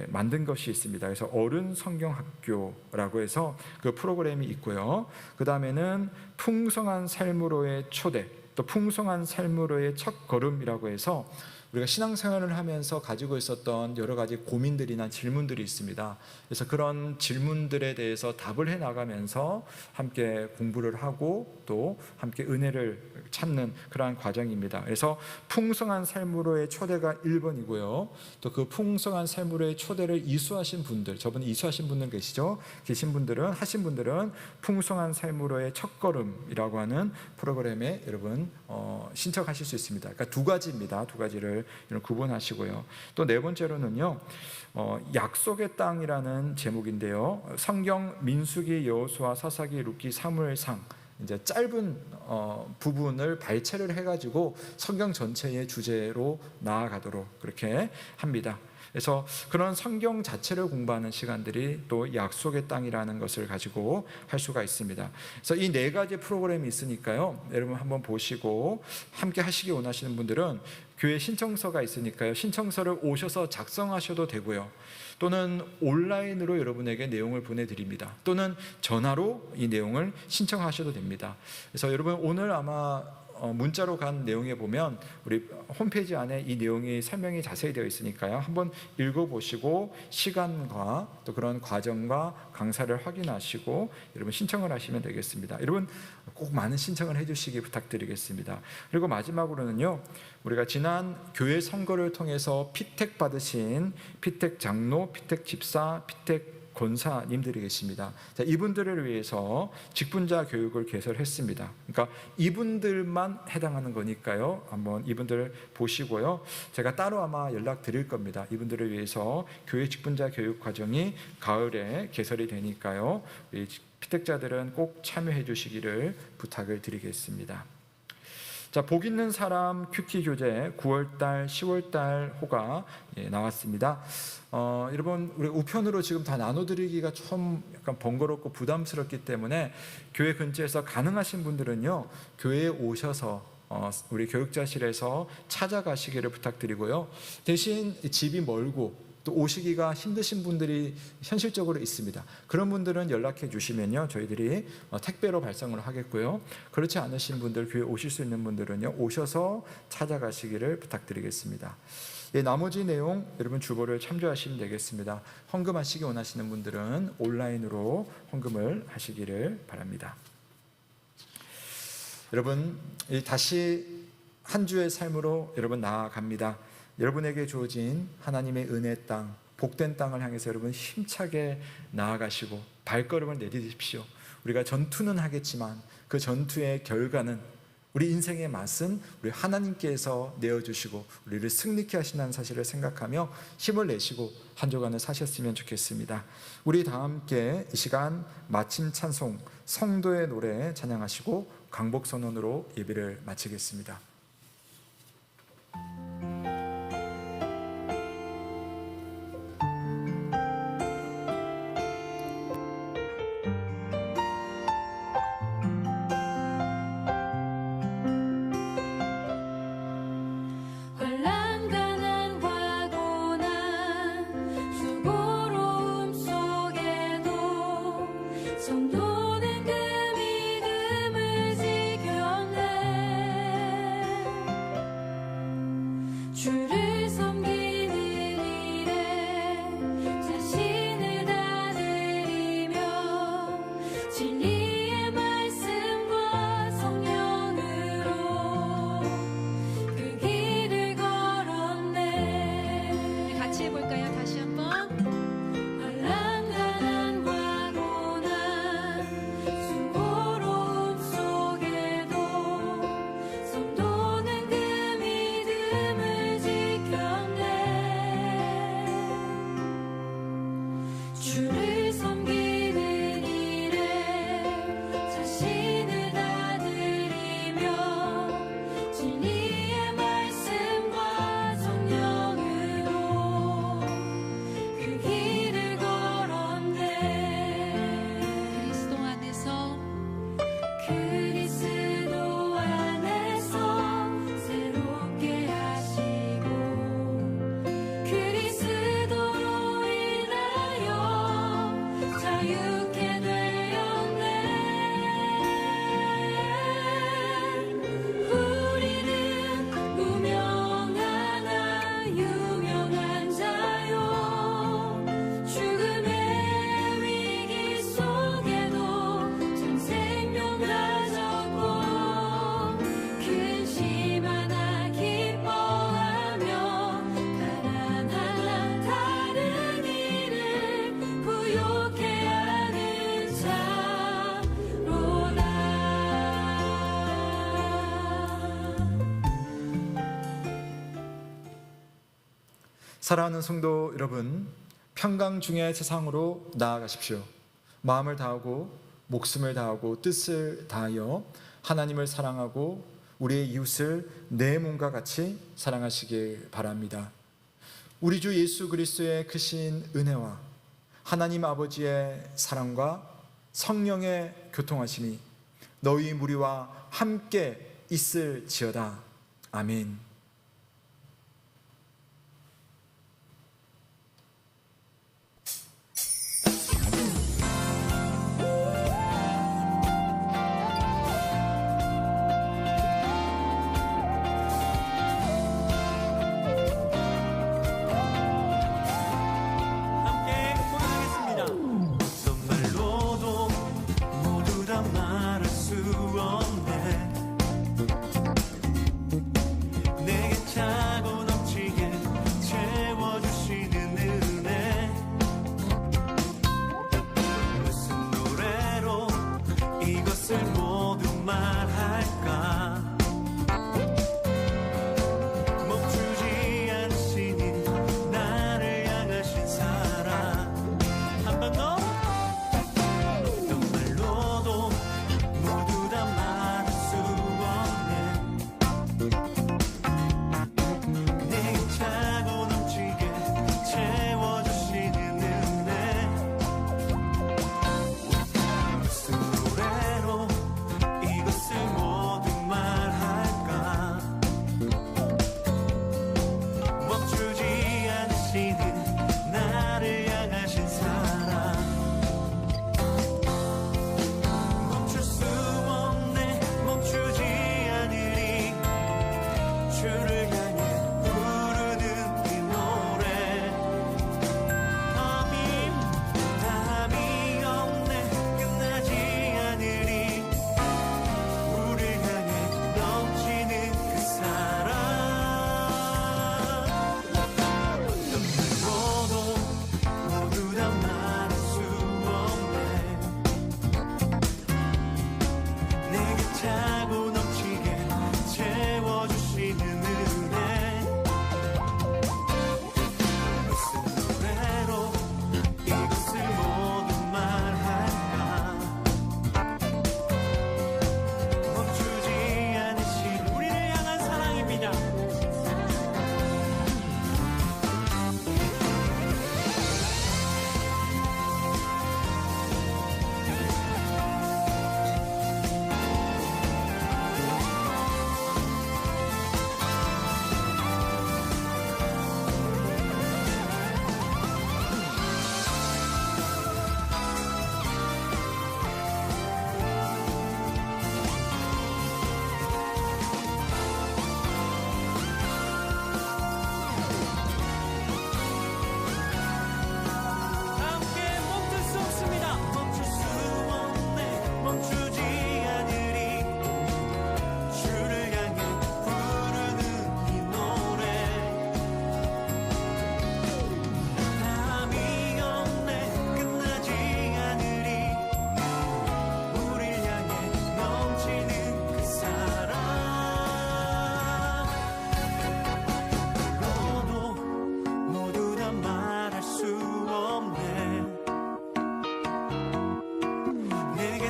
만든 것이 있습니다. 그래서 어른 성경학교라고 해서 그 프로그램이 있고요. 그 다음에는 풍성한 삶으로의 초대, 또 풍성한 삶으로의 첫걸음이라고 해서 우리가 신앙생활을 하면서 가지고 있었던 여러 가지 고민들이나 질문들이 있습니다. 그래서 그런 질문들에 대해서 답을 해 나가면서 함께 공부를 하고 또 함께 은혜를 찾는 그러한 과정입니다. 그래서 풍성한 삶으로의 초대가 1번이고요. 또 그 풍성한 삶으로의 초대를 이수하신 분들, 저번에 이수하신 분들 계신 분들은 하신 분들은 풍성한 삶으로의 첫걸음이라고 하는 프로그램에 여러분 신청하실 수 있습니다. 그러니까 두 가지입니다. 두 가지를 구분하시고요. 또 네 번째로는요, 약속의 땅이라는 제목인데요. 성경 민수기, 여호수아, 사사기, 룻기, 사무엘상 이제 짧은 부분을 발췌를 해가지고 성경 전체의 주제로 나아가도록 그렇게 합니다. 그래서 그런 성경 자체를 공부하는 시간들이 또 약속의 땅이라는 것을 가지고 할 수가 있습니다. 그래서 이 네 가지 프로그램이 있으니까요, 여러분 한번 보시고 함께 하시기 원하시는 분들은 교회 신청서가 있으니까요, 신청서를 오셔서 작성하셔도 되고요, 또는 온라인으로 여러분에게 내용을 보내드립니다. 또는 전화로 이 내용을 신청하셔도 됩니다. 그래서 여러분 오늘 아마 문자로 간 내용에 보면 우리 홈페이지 안에 이 내용이 설명이 자세히 되어 있으니까요, 한번 읽어보시고 시간과 또 그런 과정과 강사를 확인하시고 여러분 신청을 하시면 되겠습니다. 여러분 꼭 많은 신청을 해주시기 부탁드리겠습니다. 그리고 마지막으로는요, 우리가 지난 교회 선거를 통해서 피택 받으신 피택 장로, 피택 집사, 피택 권사님들이 계십니다. 자, 이분들을 위해서 직분자 교육을 개설했습니다. 그러니까 이분들만 해당하는 거니까요, 한번 이분들 보시고요, 제가 따로 아마 연락 드릴 겁니다. 이분들을 위해서 교회 직분자 교육 과정이 가을에 개설이 되니까요, 우리 피택자들은 꼭 참여해 주시기를 부탁을 드리겠습니다. 자, 복 있는 사람 큐티 교재 9월달, 10월달 호가 나왔습니다. 여러분 우리 우편으로 지금 다 나눠드리기가 좀 약간 번거롭고 부담스럽기 때문에 교회 근처에서 가능하신 분들은요, 교회에 오셔서 우리 교육자실에서 찾아가시기를 부탁드리고요, 대신 집이 멀고 또 오시기가 힘드신 분들이 현실적으로 있습니다. 그런 분들은 연락해 주시면요, 저희들이 택배로 발송을 하겠고요, 그렇지 않으신 분들, 교회 오실 수 있는 분들은요, 오셔서 찾아가시기를 부탁드리겠습니다. 나머지 내용 여러분 주보를 참조하시면 되겠습니다. 헌금하시기 원하시는 분들은 온라인으로 헌금을 하시기를 바랍니다. 여러분 다시 한 주의 삶으로 여러분 나아갑니다. 여러분에게 주어진 하나님의 은혜 땅, 복된 땅을 향해서 여러분 힘차게 나아가시고 발걸음을 내디디십시오. 우리가 전투는 하겠지만 그 전투의 결과는, 우리 인생의 맛은 우리 하나님께서 내어주시고 우리를 승리케 하신다는 사실을 생각하며 힘을 내시고 한 주간을 사셨으면 좋겠습니다. 우리 다 함께 이 시간 마침 찬송 성도의 노래 찬양하시고 강복선언으로 예배를 마치겠습니다. 성도는 그 믿음을 지켜 사랑하는 성도 여러분, 평강 중에 세상으로 나아가십시오. 마음을 다하고 목숨을 다하고 뜻을 다하여 하나님을 사랑하고 우리의 이웃을 내 몸과 같이 사랑하시길 바랍니다. 우리 주 예수 그리스도의 크신 은혜와 하나님 아버지의 사랑과 성령의 교통하심이 너희 무리와 함께 있을지어다. 아멘.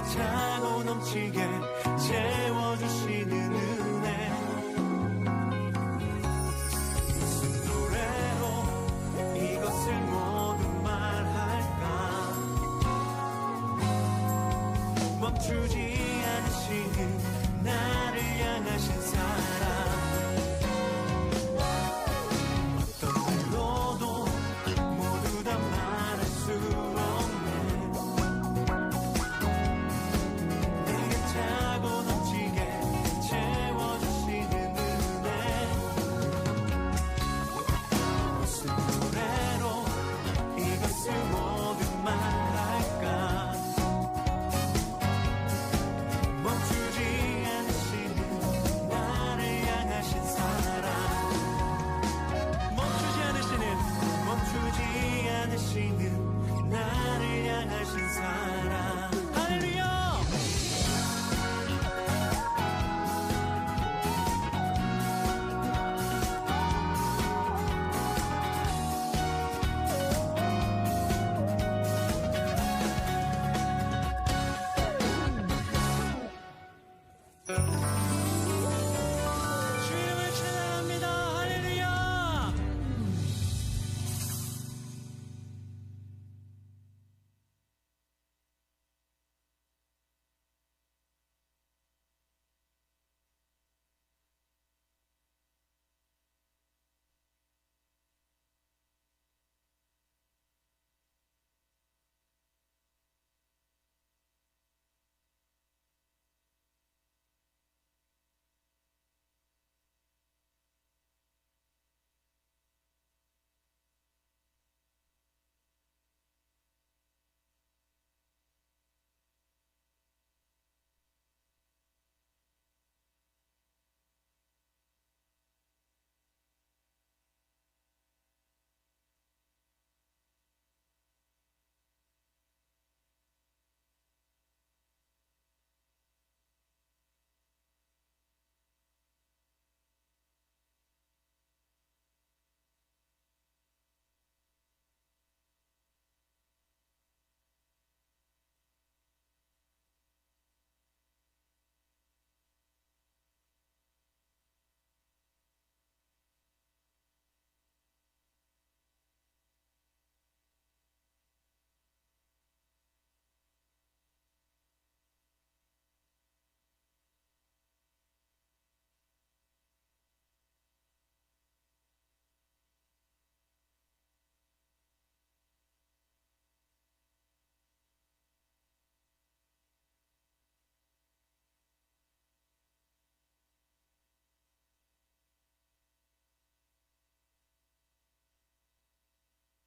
차고 넘치게